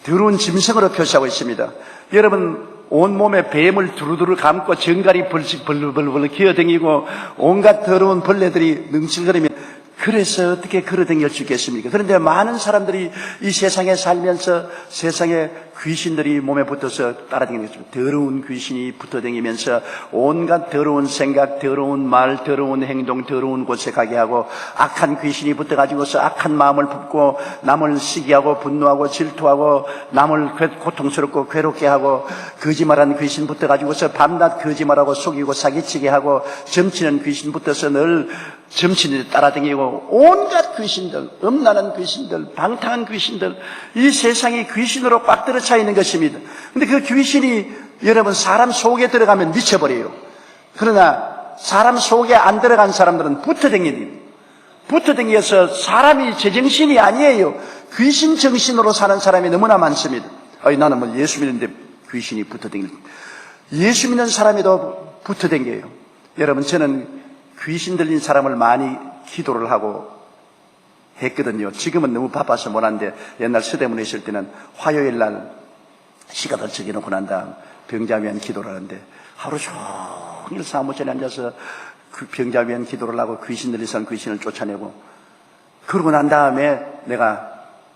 더러운 짐승으로 표시하고 있습니다. 여러분, 온몸에 뱀을 두루두루 감고 정갈이 벌벌벌 기어다니고 온갖 더러운 벌레들이 능실거리면 그래서 어떻게 걸어다닐 수 있겠습니까? 그런데 많은 사람들이 이 세상에 살면서 세상에 귀신들이 몸에 붙어서 따라다니는 것입니다. 더러운 귀신이 붙어다니면서 온갖 더러운 생각, 더러운 말, 더러운 행동, 더러운 곳에 가게 하고 악한 귀신이 붙어가지고서 악한 마음을 품고 남을 시기하고 분노하고 질투하고 남을 고통스럽고 괴롭게 하고 거짓말하는 귀신 붙어가지고서 밤낮 거짓말하고 속이고 사기치게 하고 점치는 귀신 붙어서 늘 점치는 데 따라다니고 온갖 귀신들, 음란한 귀신들, 방탕한 귀신들, 이 세상이 귀신으로 꽉 들어차 있는 것입니다. 근데 그 귀신이 여러분 사람 속에 들어가면 미쳐버려요. 그러나 사람 속에 안 들어간 사람들은 붙어다니는, 붙어다니어서 사람이 제정신이 아니에요. 귀신 정신으로 사는 사람이 너무나 많습니다. 나는 뭐 예수 믿는데 귀신이 붙어다니는, 예수 믿는 사람에도 붙어다녀요. 여러분, 저는 귀신 들린 사람을 많이 기도를 하고 했거든요. 지금은 너무 바빠서 못하는데 옛날 서대문에 있을 때는 화요일 날 시가들 적여놓고 난 다음 병자 위한 기도를 하는데 하루 종일 사무실에 앉아서 그 병자 위한 기도를 하고 귀신 들린 사람 귀신을 쫓아내고 그러고 난 다음에 내가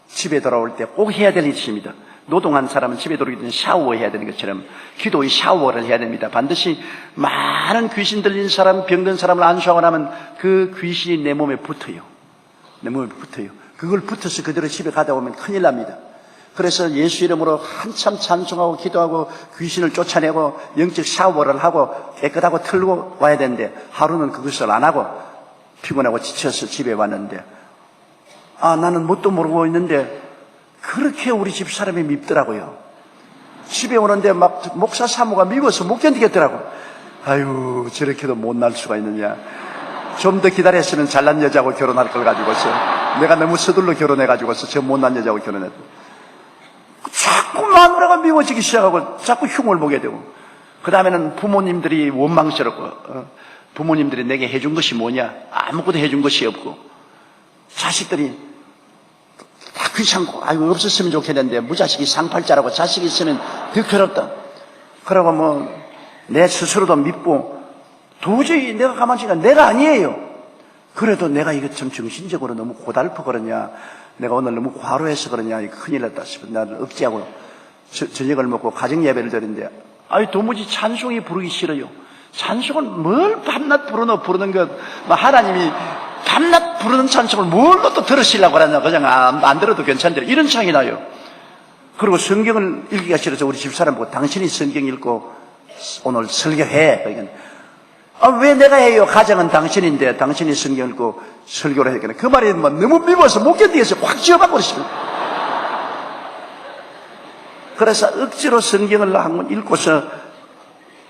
집에 돌아올 때 꼭 해야 될 일입니다. 노동한 사람은 집에 들어오기 전에 샤워해야 되는 것처럼 기도의 샤워를 해야 됩니다. 반드시 많은 귀신 들린 사람, 병든 사람을 안수하고 나면 그 귀신이 내 몸에 붙어요. 내 몸에 붙어요. 그걸 붙어서 그대로 집에 가다 오면 큰일 납니다. 그래서 예수 이름으로 한참 찬송하고 기도하고 귀신을 쫓아내고 영적 샤워를 하고 깨끗하고 털고 와야 되는데 하루는 그것을 안 하고 피곤하고 지쳐서 집에 왔는데 나는 뭣도 모르고 있는데 그렇게 우리 집 사람이 밉더라고요. 집에 오는데 막 목사 사모가 미워서 못 견디겠더라고. 아유, 저렇게도 못날 수가 있느냐. 좀 더 기다렸으면 잘난 여자하고 결혼할 걸 가지고서 내가 너무 서둘러 결혼해가지고서 저 못난 여자하고 결혼했다. 자꾸 마누라가 미워지기 시작하고 자꾸 흉을 보게 되고 그 다음에는 부모님들이 원망스럽고 부모님들이 내게 해준 것이 뭐냐. 아무것도 해준 것이 없고 자식들이 다 귀찮고 없었으면 좋겠는데 무자식이 상팔자라고 자식이 있으면 더 괴롭다. 그러고 뭐 내 스스로도 밉고 도저히 내가 가만히 있으니까 내가 아니에요. 그래도 내가 이거 좀 정신적으로 너무 고달퍼 그러냐, 내가 오늘 너무 과로해서 그러냐, 이거 큰일 났다 싶어 나를 억제하고 저녁을 먹고 가정 예배를 드리는데 도무지 찬송이 부르기 싫어요. 찬송은 뭘 밤낮 부르는 것 하나님이 밤낮 부르는 찬송을 뭘로 또 들으시려고 하냐. 그냥 안 들어도 괜찮대. 이런 창이 나요. 그리고 성경을 읽기가 싫어서 우리 집사람 보고 당신이 성경 읽고 오늘 설교해. 그러니까 왜 내가 해요? 가정은 당신인데 당신이 성경 읽고 설교를 해야 되겠네. 그 말이 뭐 너무 미워서 못 견디겠어요. 확 지어박고 그러십니다. 그래서 억지로 성경을 한번 읽고서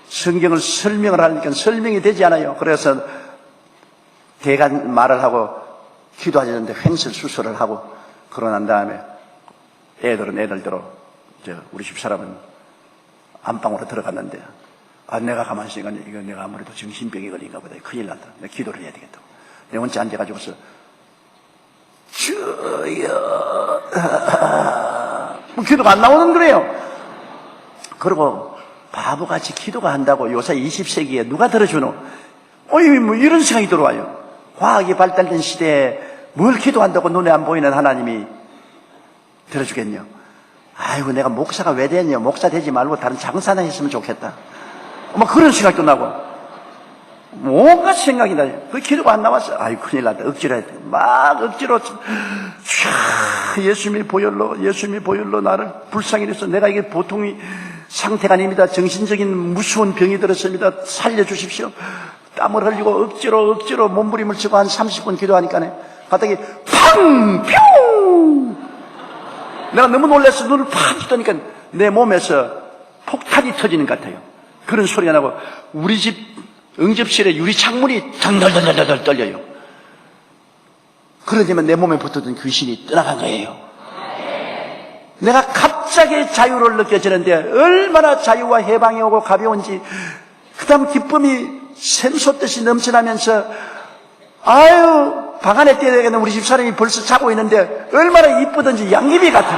성경을 설명을 하니까 설명이 되지 않아요. 그래서 대간 말을 하고 기도하려는데 횡설수설을 하고 그러고 난 다음에 애들은 애들대로 우리 집사람은 안방으로 들어갔는데 내가 가만히 있으니까 이거 내가 아무래도 정신병이 걸린가 보다. 큰일 난다. 내가 기도를 해야 되겠다. 내가 혼자 앉아가지고서 주여 기도가 안 나오는 거예요. 그리고 바보같이 기도가 한다고 요새 20세기에 누가 들어주노? 뭐 이런 생각이 들어와요. 과학이 발달된 시대에 뭘 기도한다고 눈에 안 보이는 하나님이 들어주겠냐? 아이고 내가 목사가 왜 됐냐? 목사 되지 말고 다른 장사나 했으면 좋겠다. 뭐 그런 생각도 나고 뭔가 생각이 나요. 그 기도가 안 나왔어. 아이고 큰일 났다. 억지로 해야 돼. 막 억지로 예수님이 보혈로 나를 불쌍히 해서 내가 이게 보통이 상태가 아닙니다. 정신적인 무서운 병이 들었습니다. 살려주십시오. 땀을 흘리고 억지로 몸부림을 치고 한 30분 기도하니까 갑자기 팡! 뿅! 내가 너무 놀라서 눈을 팍 뜨니까 내 몸에서 폭탄이 터지는 것 같아요. 그런 소리가 나고 우리 집 응접실에 유리 창문이 덜덜덜덜 떨려요. 그러지만 내 몸에 붙었던 귀신이 떠나간 거예요. 내가 갑자기 자유를 느껴지는데 얼마나 자유와 해방이 오고 가벼운지 그 다음 기쁨이 샘솟듯이 넘쳐나면서 아유 방 안에 뛰어다니는 우리 집사람이 벌써 자고 있는데 얼마나 이쁘던지 양귀비 같은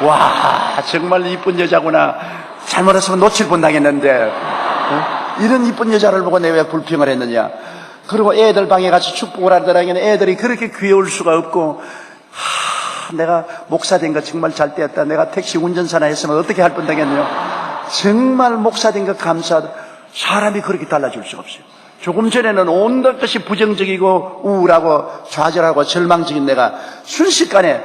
와 정말 이쁜 여자구나. 잘못했으면 놓칠 뻔당했는데 이런 이쁜 여자를 보고 내가 왜 불평을 했느냐. 그리고 애들 방에 같이 축복을 하더라면 애들이 그렇게 귀여울 수가 없고 내가 목사 된 거 정말 잘 되었다. 내가 택시 운전사나 했으면 어떻게 할 뻔당했느냐. 정말 목사 된 거 감사하다. 사람이 그렇게 달라질 수가 없어요. 조금 전에는 온갖 것이 부정적이고 우울하고 좌절하고 절망적인 내가 순식간에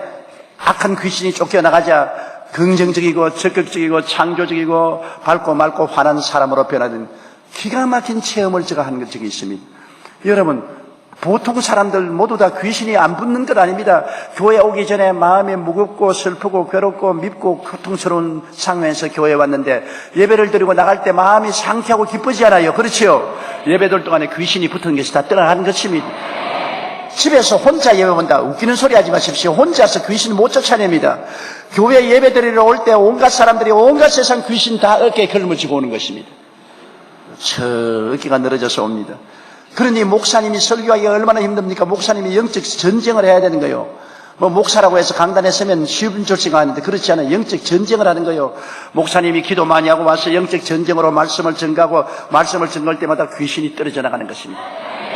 악한 귀신이 쫓겨나가자 긍정적이고 적극적이고 창조적이고 밝고 맑고 환한 사람으로 변화된 기가 막힌 체험을 제가 한 적이 있습니다. 여러분 보통 사람들 모두 다 귀신이 안 붙는 것 아닙니다. 교회 오기 전에 마음이 무겁고 슬프고 괴롭고 밉고 고통스러운 상황에서 교회에 왔는데 예배를 드리고 나갈 때 마음이 상쾌하고 기쁘지 않아요. 그렇지요? 예배들 동안에 귀신이 붙은 것이 다 떠나가는 것입니다. 집에서 혼자 예배 본다. 웃기는 소리 하지 마십시오. 혼자서 귀신 못 쫓아냅니다. 교회 예배 드리러 올 때 온갖 사람들이 온갖 세상 귀신 다 어깨에 걸머쥐고 오는 것입니다. 저 어깨가 늘어져서 옵니다. 그러니 목사님이 설교하기가 얼마나 힘듭니까? 목사님이 영적 전쟁을 해야 되는 거예요. 뭐 목사라고 해서 강단에 서면 쉬운 줄 생각하는데 그렇지 않아요. 영적 전쟁을 하는 거예요. 목사님이 기도 많이 하고 와서 영적 전쟁으로 말씀을 전가하고 말씀을 전갈 때마다 귀신이 떨어져 나가는 것입니다.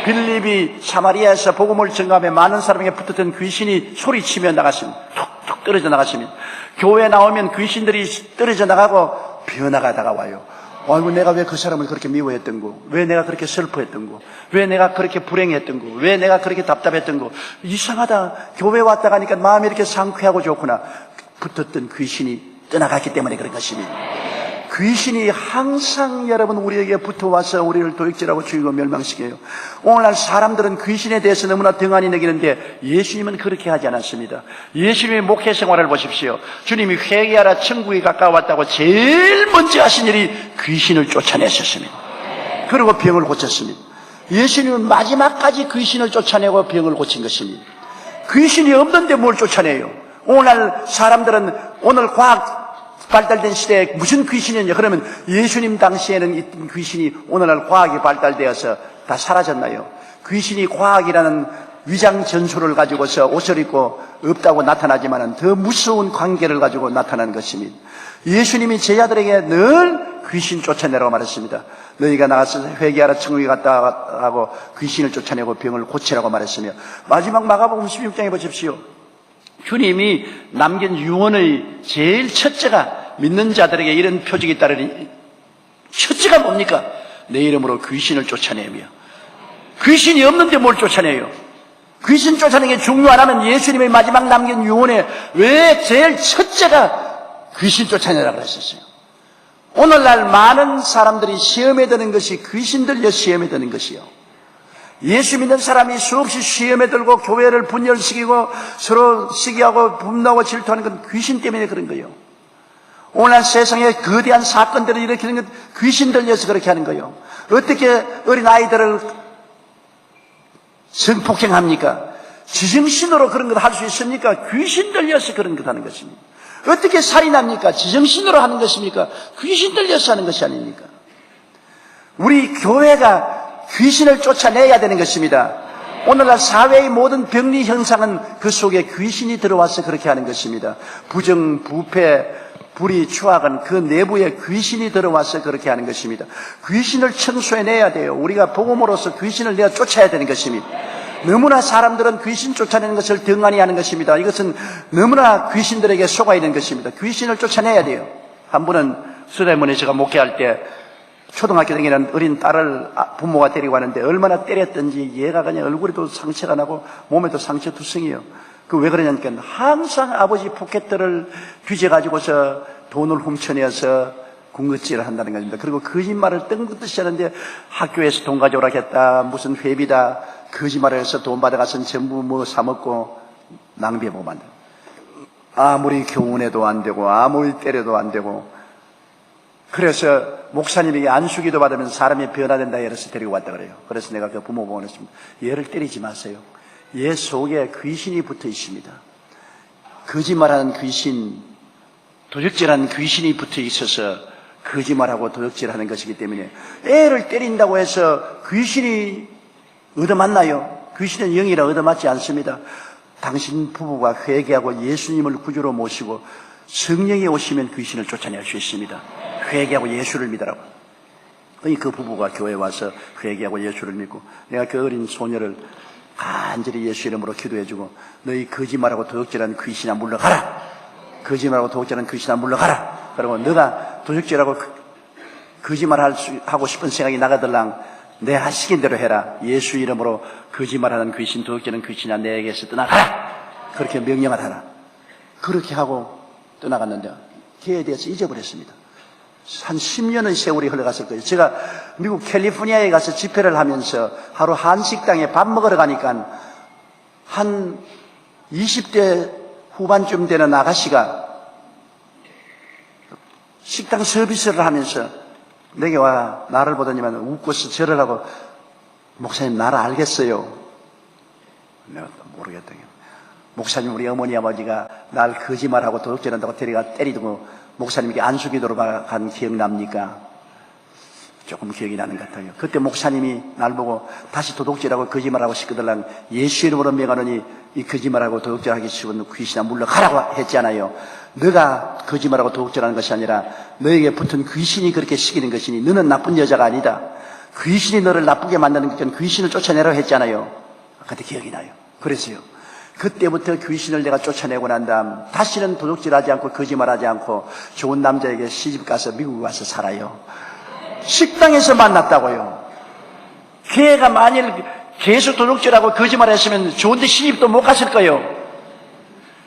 빌립이 사마리아에서 복음을 전가하며 많은 사람에게 붙었던 귀신이 소리치며 나갔습니다. 툭툭 떨어져 나갔습니다. 교회에 나오면 귀신들이 떨어져 나가고 변화가 다가와요. 아이고 내가 왜 그 사람을 그렇게 미워했던 거, 왜 내가 그렇게 슬퍼했던 거, 왜 내가 그렇게 불행했던 거, 왜 내가 그렇게 답답했던 거, 이상하다. 교회 왔다 가니까 마음이 이렇게 상쾌하고 좋구나. 붙었던 귀신이 떠나갔기 때문에 그런 것입니다. 귀신이 항상 여러분 우리에게 붙어와서 우리를 도둑질하고 죽이고 멸망시켜요. 오늘날 사람들은 귀신에 대해서 너무나 등한히 여기는데 예수님은 그렇게 하지 않았습니다. 예수님의 목회 생활을 보십시오. 주님이 회개하라 천국이 가까웠다고 제일 먼저 하신 일이 귀신을 쫓아냈었습니다. 그리고 병을 고쳤습니다. 예수님은 마지막까지 귀신을 쫓아내고 병을 고친 것입니다. 귀신이 없는데 뭘 쫓아내요? 오늘날 사람들은 오늘 과학 발달된 시대에 무슨 귀신이었냐? 그러면 예수님 당시에는 있던 귀신이 오늘날 과학이 발달되어서 다 사라졌나요? 귀신이 과학이라는 위장 전술을 가지고서 옷을 입고 없다고 나타나지만은 더 무서운 관계를 가지고 나타나는 것입니다. 예수님이 제자들에게 늘 귀신 쫓아내라고 말했습니다. 너희가 나가서 회개하라 천국에 갔다 하고 귀신을 쫓아내고 병을 고치라고 말했으며 마지막 마가복음 16장에 보십시오. 주님이 남긴 유언의 제일 첫째가 믿는 자들에게 이런 표적이 따르니 첫째가 뭡니까? 내 이름으로 귀신을 쫓아내며 귀신이 없는데 뭘 쫓아내요? 귀신 쫓아내는 게 중요하다면 예수님의 마지막 남긴 유언에 왜 제일 첫째가 귀신 쫓아내라고 그랬었어요? 오늘날 많은 사람들이 시험에 드는 것이 귀신 들려 시험에 드는 것이요. 예수 믿는 사람이 수없이 시험에 들고 교회를 분열시키고 서로 시기하고 분노하고 질투하는 건 귀신 때문에 그런 거예요. 오늘날 세상에 거대한 사건들을 일으키는 건 귀신 들려서 그렇게 하는 거예요. 어떻게 어린 아이들을 성폭행합니까? 지정신으로 그런 걸 할 수 있습니까? 귀신 들려서 그런 걸 하는 것입니다. 어떻게 살인합니까? 지정신으로 하는 것입니까? 귀신 들려서 하는 것이 아닙니까? 우리 교회가 귀신을 쫓아내야 되는 것입니다. 오늘날 사회의 모든 병리 현상은 그 속에 귀신이 들어와서 그렇게 하는 것입니다. 부정, 부패, 불의, 추악은 그 내부에 귀신이 들어와서 그렇게 하는 것입니다. 귀신을 청소해내야 돼요. 우리가 복음으로서 귀신을 내어 쫓아야 되는 것입니다. 너무나 사람들은 귀신 쫓아내는 것을 등한히 하는 것입니다. 이것은 너무나 귀신들에게 속아 있는 것입니다. 귀신을 쫓아내야 돼요. 한 분은 수레문에 제가 목회할 때 초등학교 다니는 어린 딸을 부모가 데리고 왔는데 얼마나 때렸던지 얘가 그냥 얼굴에도 상처가 나고 몸에도 상처 투성이에요. 그 왜 그러냐니까 항상 아버지 포켓들을 뒤져가지고서 돈을 훔쳐내서 군것질을 한다는 겁니다. 그리고 거짓말을 뜬금없이 하는데 학교에서 돈 가져오라고 했다. 무슨 회비다. 거짓말을 해서 돈 받아가서는 전부 뭐 사먹고 낭비해보고 만다. 아무리 교훈해도 안 되고 아무리 때려도 안 되고 그래서 목사님에게 안수기도 받으면 사람이 변화된다 이래서 데리고 왔다 그래요. 그래서 내가 그 부모 보고 했습니다. 얘를 때리지 마세요. 얘 속에 귀신이 붙어 있습니다. 거짓말하는 귀신, 도적질하는 귀신이 붙어 있어서 거짓말하고 도적질하는 것이기 때문에 애를 때린다고 해서 귀신이 얻어맞나요? 귀신은 영이라 얻어맞지 않습니다. 당신 부부가 회개하고 예수님을 구주로 모시고 성령이 오시면 귀신을 쫓아낼 수 있습니다. 회개하고 예수를 믿으라고. 그 부부가 교회에 와서 회개하고 예수를 믿고 내가 그 어린 소녀를 간절히 예수 이름으로 기도해주고 너희 거짓말하고 도적질하는 귀신아 물러가라. 거짓말하고 도적질하는 귀신아 물러가라. 그리고 너가 도적질하고 거짓말하고 싶은 생각이 나가들랑 내 하시긴 대로 해라. 예수 이름으로 거짓말하는 귀신, 도적질하는 귀신아 내게서 떠나가라. 그렇게 명령을 하라. 그렇게 하고 떠나갔는데 걔에 대해서 잊어버렸습니다. 한 10년의 세월이 흘러갔을 거예요. 제가 미국 캘리포니아에 가서 집회를 하면서 하루 한식당에 밥 먹으러 가니까 한 20대 후반쯤 되는 아가씨가 식당 서비스를 하면서 내게 와 나를 보더니만 웃고서 절을 하고 목사님 나를 알겠어요. 내가 모르겠다. 목사님 우리 어머니 아버지가 날 거짓말하고 도둑질한다고 데려가 때리고 목사님에게 안수기도로 간 기억납니까? 조금 기억이 나는 것 같아요. 그때 목사님이 날 보고 다시 도둑질하고 거짓말하고 싶거들랑 예수 이름으로 명하노니 이 거짓말하고 도둑질하기 싫은 귀신아 물러가라고 했잖아요. 너가 거짓말하고 도둑질하는 것이 아니라 너에게 붙은 귀신이 그렇게 시키는 것이니 너는 나쁜 여자가 아니다. 귀신이 너를 나쁘게 만드는 것은 귀신을 쫓아내라고 했잖아요. 그때 기억이 나요. 그래서요. 그때부터 귀신을 내가 쫓아내고 난 다음 다시는 도둑질하지 않고 거짓말하지 않고 좋은 남자에게 시집가서 미국 와서 살아요. 식당에서 만났다고요. 걔가 만일 계속 도둑질하고 거짓말했으면 좋은데 시집도 못 갔을 거예요.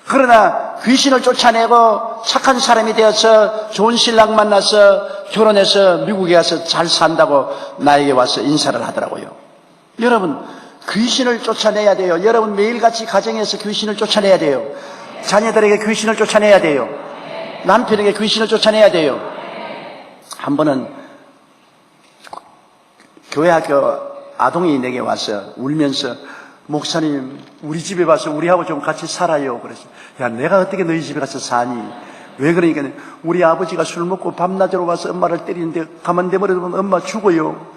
그러나 귀신을 쫓아내고 착한 사람이 되어서 좋은 신랑 만나서 결혼해서 미국에 가서 잘 산다고 나에게 와서 인사를 하더라고요. 여러분 귀신을 쫓아내야 돼요. 여러분 매일같이 가정에서 귀신을 쫓아내야 돼요. 자녀들에게 귀신을 쫓아내야 돼요. 남편에게 귀신을 쫓아내야 돼요. 한 번은 교회 학교 아동이 내게 와서 울면서 목사님 우리 집에 와서 우리하고 좀 같이 살아요. 그래서 야 내가 어떻게 너희 집에 가서 사니? 왜 그러니까 우리 아버지가 술 먹고 밤낮으로 와서 엄마를 때리는데 가만 내버려두면 엄마 죽어요.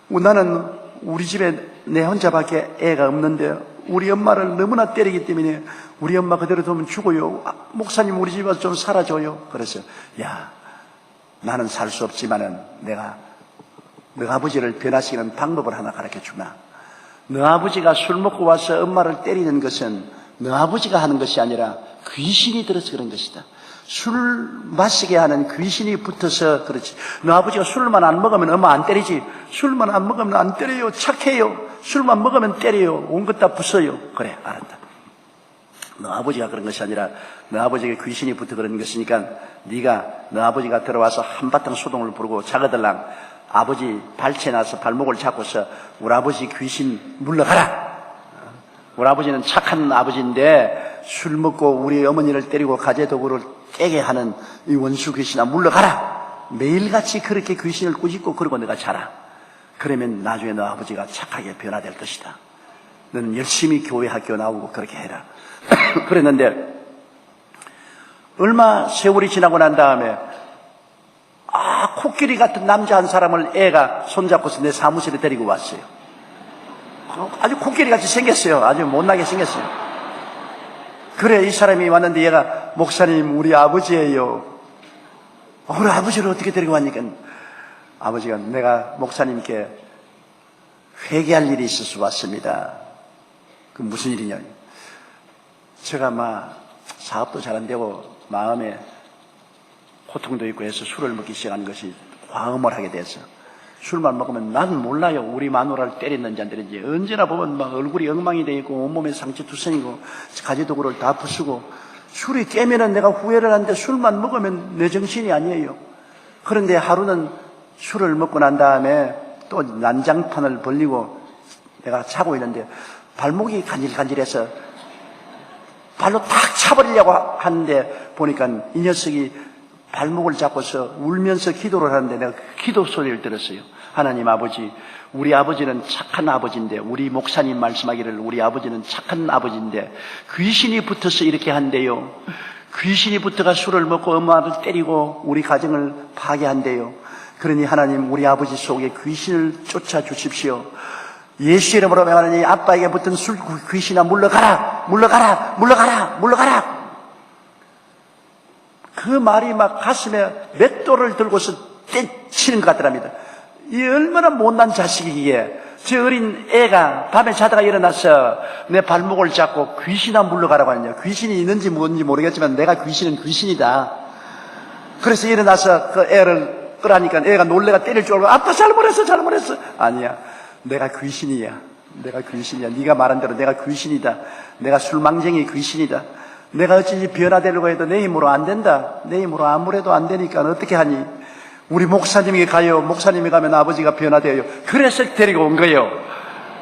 나는 우리 집에 내 혼자밖에 애가 없는데 우리 엄마를 너무나 때리기 때문에 우리 엄마 그대로 두면 죽어요. 목사님 우리 집에 와서 좀 살아줘요. 그래서 야 나는 살 수 없지만은 내가 너 아버지를 변화시키는 방법을 하나 가르쳐주나. 너 아버지가 술 먹고 와서 엄마를 때리는 것은 너 아버지가 하는 것이 아니라 귀신이 들어서 그런 것이다. 술 마시게 하는 귀신이 붙어서 그렇지. 너 아버지가 술만 안 먹으면 엄마 안 때리지. 술만 안 먹으면 안 때려요. 착해요. 술만 먹으면 때려요. 온 것 다 부숴요. 그래, 알았다. 너 아버지가 그런 것이 아니라 너 아버지에게 귀신이 붙어 그런 것이니까 네가 너 아버지가 들어와서 한바탕 소동을 부르고 자거들랑 아버지 발치에 나서 발목을 잡고서 우리 아버지 귀신 물러가라. 우리 아버지는 착한 아버지인데 술 먹고 우리 어머니를 때리고 가재도구를 깨게 하는 이 원수 귀신아 물러가라. 매일같이 그렇게 귀신을 꾸짖고 그러고 내가 자라. 그러면 나중에 너 아버지가 착하게 변화될 것이다. 너는 열심히 교회 학교 나오고 그렇게 해라. 그랬는데 얼마 세월이 지나고 난 다음에 코끼리 같은 남자 한 사람을 애가 손잡고서 내 사무실에 데리고 왔어요. 아주 코끼리같이 생겼어요. 아주 못나게 생겼어요. 그래, 이 사람이 왔는데 얘가 목사님 우리 아버지예요. 우리 아버지를 어떻게 데리고 왔니까 아버지가 내가 목사님께 회개할 일이 있어서 왔습니다. 그 무슨 일이냐. 제가 사업도 잘 안 되고 마음에 고통도 있고 해서 술을 먹기 시작한 것이 과음을 하게 돼서 술만 먹으면 난 몰라요. 우리 마누라를 때렸는지 안 때렸는지. 언제나 보면 얼굴이 엉망이 돼 있고 온몸에 상처투성이고 가지도구를 다 부수고 술이 깨면은 내가 후회를 하는데 술만 먹으면 내 정신이 아니에요. 그런데 하루는 술을 먹고 난 다음에 또 난장판을 벌리고 내가 자고 있는데 발목이 간질간질해서 발로 탁 차버리려고 하는데 보니까 이 녀석이 발목을 잡고서 울면서 기도를 하는데 내가 기도 소리를 들었어요. 하나님 아버지, 우리 아버지는 착한 아버지인데, 우리 목사님 말씀하기를 우리 아버지는 착한 아버지인데 귀신이 붙어서 이렇게 한대요. 귀신이 붙어가 술을 먹고 엄마를 때리고 우리 가정을 파괴한대요. 그러니 하나님 우리 아버지 속에 귀신을 쫓아 주십시오. 예수 이름으로 명하노니 아빠에게 붙은 술 귀신아 물러가라, 물러가라, 물러가라, 물러가라. 그 말이 가슴에 맷돌을 들고서 떼치는 것 같더랍니다. 이 얼마나 못난 자식이기에 저 어린 애가 밤에 자다가 일어나서 내 발목을 잡고 귀신아 물러가라고 하느냐. 귀신이 있는지 뭔지 모르겠지만 내가 귀신은 귀신이다. 그래서 일어나서 그 애를 끌하니까 애가 놀래가 때릴 줄 알고 아빠 잘못했어 잘못했어. 아니야, 내가 귀신이야. 내가 귀신이야. 네가 말한 대로 내가 귀신이다. 내가 술망쟁이 귀신이다. 내가 어찌 변화되려고 해도 내 힘으로 안 된다. 내 힘으로 아무래도 안 되니까 어떻게 하니? 우리 목사님에게 가요. 목사님이 가면 아버지가 변화되어요. 그래서 데리고 온 거예요.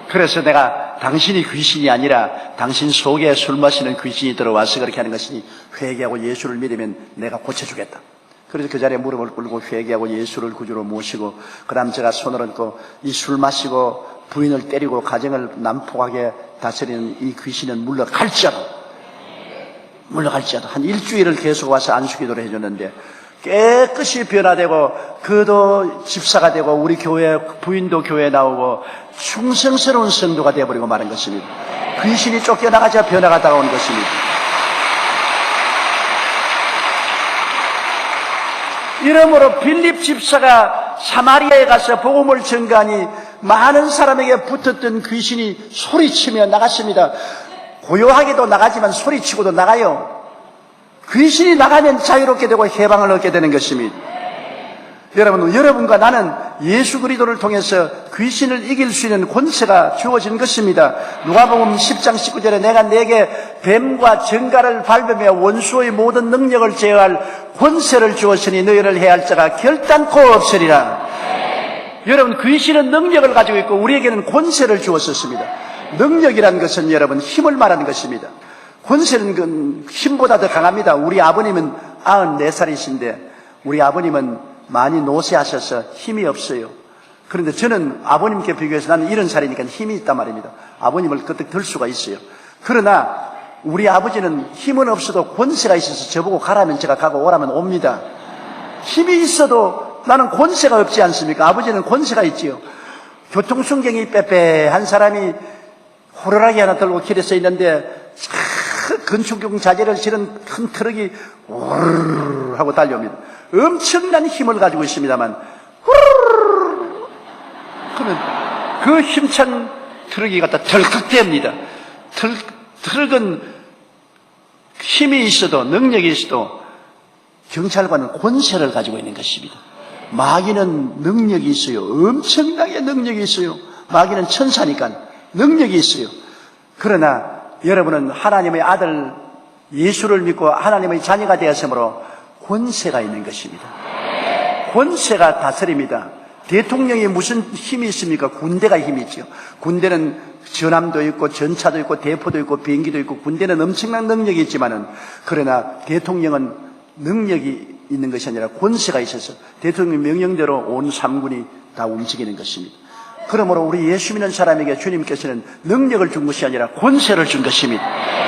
그래서 내가 당신이 귀신이 아니라 당신 속에 술 마시는 귀신이 들어와서 그렇게 하는 것이니 회개하고 예수를 믿으면 내가 고쳐주겠다. 그래서 그 자리에 무릎을 꿇고 회개하고 예수를 구주로 모시고 그 다음 제가 손을 얹고 이 술 마시고 부인을 때리고 가정을 난폭하게 다스리는 이 귀신은 물러갈지어도 한 일주일을 계속 와서 안수기도를 해줬는데 깨끗이 변화되고 그도 집사가 되고 우리 교회 부인도 교회에 나오고 충성스러운 성도가 되어버리고 마는 것입니다. 귀신이 쫓겨나가자 변화가 다가온 것입니다. 이러므로 빌립 집사가 사마리아에 가서 복음을 전가하니 많은 사람에게 붙었던 귀신이 소리치며 나갔습니다. 고요하게도 나가지만 소리치고도 나가요. 귀신이 나가면 자유롭게 되고 해방을 얻게 되는 것입니다. 여러분, 여러분과 나는 예수 그리스도를 통해서 귀신을 이길 수 있는 권세가 주어진 것입니다. 누가복음 10장 19절에 내가 내게 뱀과 정갈을 밟으며 원수의 모든 능력을 제어할 권세를 주었으니 너희를 해할 자가 결단코 없으리라. 여러분, 귀신은 능력을 가지고 있고 우리에게는 권세를 주었었습니다. 능력이라는 것은 여러분 힘을 말하는 것입니다. 권세는 그 힘보다 더 강합니다. 우리 아버님은 94살이신데 우리 아버님은 많이 노쇠하셔서 힘이 없어요. 그런데 저는 아버님께 비교해서 나는 70살이니까 힘이 있단 말입니다. 아버님을 끄떡 들 수가 있어요. 그러나 우리 아버지는 힘은 없어도 권세가 있어서 저보고 가라면 제가 가고 오라면 옵니다. 힘이 있어도 나는 권세가 없지 않습니까? 아버지는 권세가 있지요. 교통순경이 빼빼한 사람이 호루라기 하나 들고 길에 서 있는데 건축용 자재를 실은 큰 트럭이 우르르 하고 달려옵니다. 엄청난 힘을 가지고 있습니다만 우르르 그러면 그 힘찬 트럭이 갖다 덜컥대입니다. 트럭은 힘이 있어도 능력이 있어도 경찰관은 권세를 가지고 있는 것입니다. 마귀는 능력이 있어요. 엄청나게 능력이 있어요. 마귀는 천사니까 능력이 있어요. 그러나 여러분은 하나님의 아들 예수를 믿고 하나님의 자녀가 되었으므로 권세가 있는 것입니다. 권세가 다스립니다. 대통령이 무슨 힘이 있습니까? 군대가 힘이 있죠. 군대는 전함도 있고 전차도 있고 대포도 있고 비행기도 있고 군대는 엄청난 능력이 있지만은 그러나 대통령은 능력이 있는 것이 아니라 권세가 있어서 대통령 명령대로 온 삼군이 다 움직이는 것입니다. 그러므로 우리 예수 믿는 사람에게 주님께서는 능력을 준 것이 아니라 권세를 준 것입니다.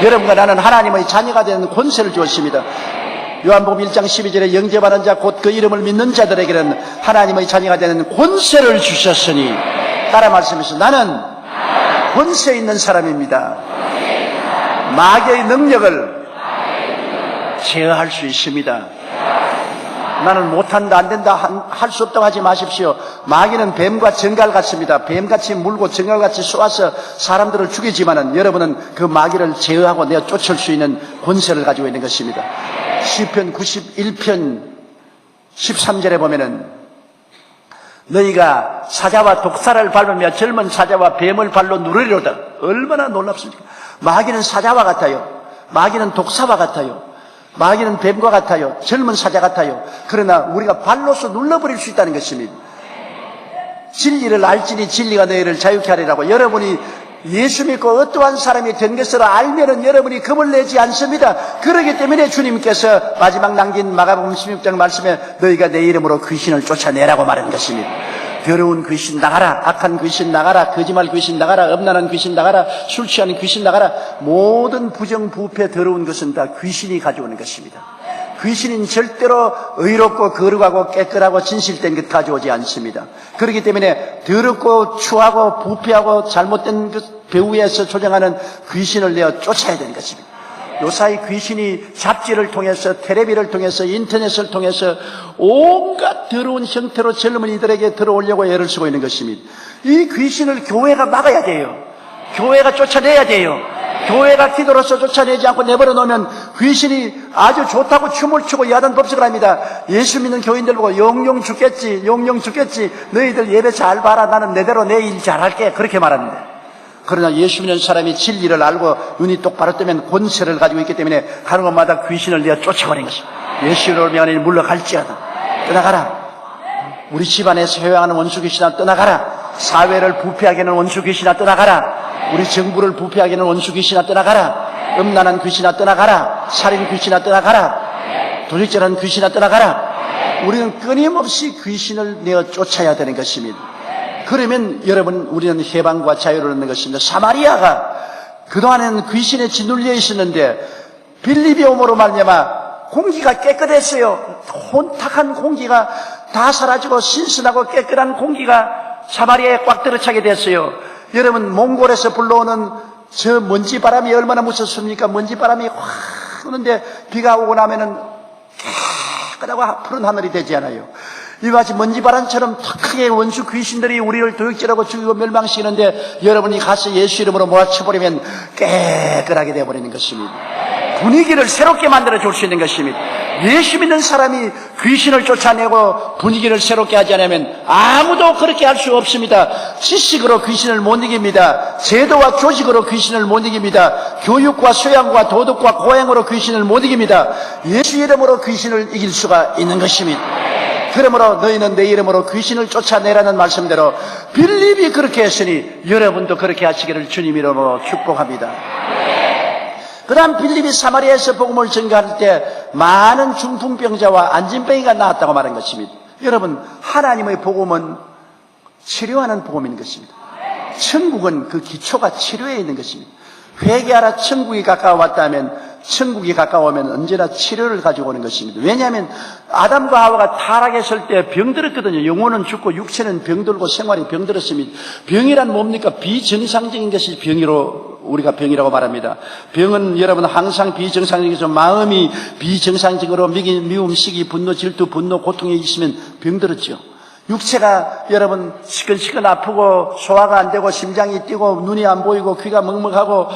여러분과 나는 하나님의 자녀가 되는 권세를 주었습니다. 요한복음 1장 12절에 영접하는 자 곧 그 이름을 믿는 자들에게는 하나님의 자녀가 되는 권세를 주셨으니 따라 말씀하시죠. 나는 권세 있는 사람입니다. 마귀의 능력을 제어할 수 있습니다. 나는 못한다, 안 된다, 할 수 없다고 하지 마십시오. 마귀는 뱀과 정갈 같습니다. 뱀같이 물고 정갈같이 쏘아서 사람들을 죽이지만은 여러분은 그 마귀를 제어하고 내어 쫓을 수 있는 권세를 가지고 있는 것입니다. 시편 91편 13절에 보면은 너희가 사자와 독사를 밟으며 젊은 사자와 뱀을 발로 누르리로다. 얼마나 놀랍습니까? 마귀는 사자와 같아요. 마귀는 독사와 같아요. 마귀는 뱀과 같아요. 젊은 사자 같아요. 그러나 우리가 발로서 눌러버릴 수 있다는 것입니다. 진리를 알지니 진리가 너희를 자유케 하리라고. 여러분이 예수 믿고 어떠한 사람이 된 것을 알면은 여러분이 겁을 내지 않습니다. 그렇기 때문에 주님께서 마지막 남긴 마가복음 16장 말씀에 너희가 내 이름으로 귀신을 쫓아내라고 말한 것입니다. 더러운 귀신 나가라, 악한 귀신 나가라, 거짓말 귀신 나가라, 음란한 귀신 나가라, 술 취하는 귀신 나가라. 모든 부정부패 더러운 것은 다 귀신이 가져오는 것입니다. 귀신은 절대로 의롭고 거룩하고 깨끗하고 진실된 것 가져오지 않습니다. 그렇기 때문에 더럽고 추하고 부패하고 잘못된 그 배후에서 조정하는 귀신을 내어 쫓아야 되는 것입니다. 요사이 귀신이 잡지를 통해서, 텔레비를 통해서, 인터넷을 통해서 온갖 더러운 형태로 젊은이들에게 들어오려고 애를 쓰고 있는 것입니다. 이 귀신을 교회가 막아야 돼요. 교회가 쫓아내야 돼요. 교회가 기도로서 쫓아내지 않고 내버려 놓으면 귀신이 아주 좋다고 춤을 추고 야단 법석을 합니다. 예수 믿는 교인들 보고 영영 죽겠지, 영영 죽겠지, 너희들 예배 잘 봐라, 나는 내대로 내 일 잘할게, 그렇게 말합니다. 그러나 예수 믿는 사람이 진리를 알고 눈이 똑바로 뜨면 권세를 가지고 있기 때문에 가는 곳마다 귀신을 내어 쫓아버린 것입니다. 예수를 명하니 물러갈지어다. 떠나가라. 우리 집안에서 회화하는 원수 귀신아 떠나가라. 사회를 부패하게 하는 원수 귀신아 떠나가라. 우리 정부를 부패하게 하는 원수 귀신아 떠나가라. 음란한 귀신아 떠나가라. 살인 귀신아 떠나가라. 도적질하는 귀신아 떠나가라. 우리는 끊임없이 귀신을 내어 쫓아야 되는 것입니다. 그러면 여러분 우리는 해방과 자유를 얻는 것입니다. 사마리아가 그동안에는 귀신에 짓눌려 있었는데 빌립이 오므로 말미암아 공기가 깨끗했어요. 혼탁한 공기가 다 사라지고 신선하고 깨끗한 공기가 사마리아에 꽉 들어차게 됐어요. 여러분 몽골에서 불러오는 저 먼지 바람이 얼마나 무섭습니까? 먼지 바람이 확 오는데 비가 오고 나면은 깨끗하고 푸른 하늘이 되지 않아요. 이와 같이 먼지바람처럼 탁하게 원수 귀신들이 우리를 도둑질하고 죽이고 멸망시키는데 여러분이 가서 예수 이름으로 몰아쳐버리면 깨끗하게 되어버리는 것입니다. 분위기를 새롭게 만들어 줄 수 있는 것입니다. 예수 믿는 사람이 귀신을 쫓아내고 분위기를 새롭게 하지 않으면 아무도 그렇게 할 수 없습니다. 지식으로 귀신을 못 이깁니다. 제도와 조직으로 귀신을 못 이깁니다. 교육과 소양과 도덕과 고행으로 귀신을 못 이깁니다. 예수 이름으로 귀신을 이길 수가 있는 것입니다. 그러므로 너희는 내 이름으로 귀신을 쫓아내라는 말씀대로 빌립이 그렇게 했으니 여러분도 그렇게 하시기를 주님 이름으로 축복합니다. 그 다음 빌립이 사마리아에서 복음을 전가할 때 많은 중풍병자와 안진병이가 나왔다고 말한 것입니다. 여러분 하나님의 복음은 치료하는 복음인 것입니다. 천국은 그 기초가 치료에 있는 것입니다. 회개하라 천국이 가까워왔다면 천국이 가까워오면 언제나 치료를 가지고 오는 것입니다. 왜냐하면 아담과 하와가 타락했을 때 병들었거든요. 영혼은 죽고 육체는 병들고 생활이 병들었습니다. 병이란 뭡니까? 비정상적인 것이 병이로 우리가 병이라고 말합니다. 병은 여러분 항상 비정상적이죠. 마음이 비정상적으로 미움, 시기, 분노, 질투, 분노, 고통이 있으면 병들었죠. 육체가 여러분 시큰시큰 아프고 소화가 안 되고 심장이 뛰고 눈이 안 보이고 귀가 먹먹하고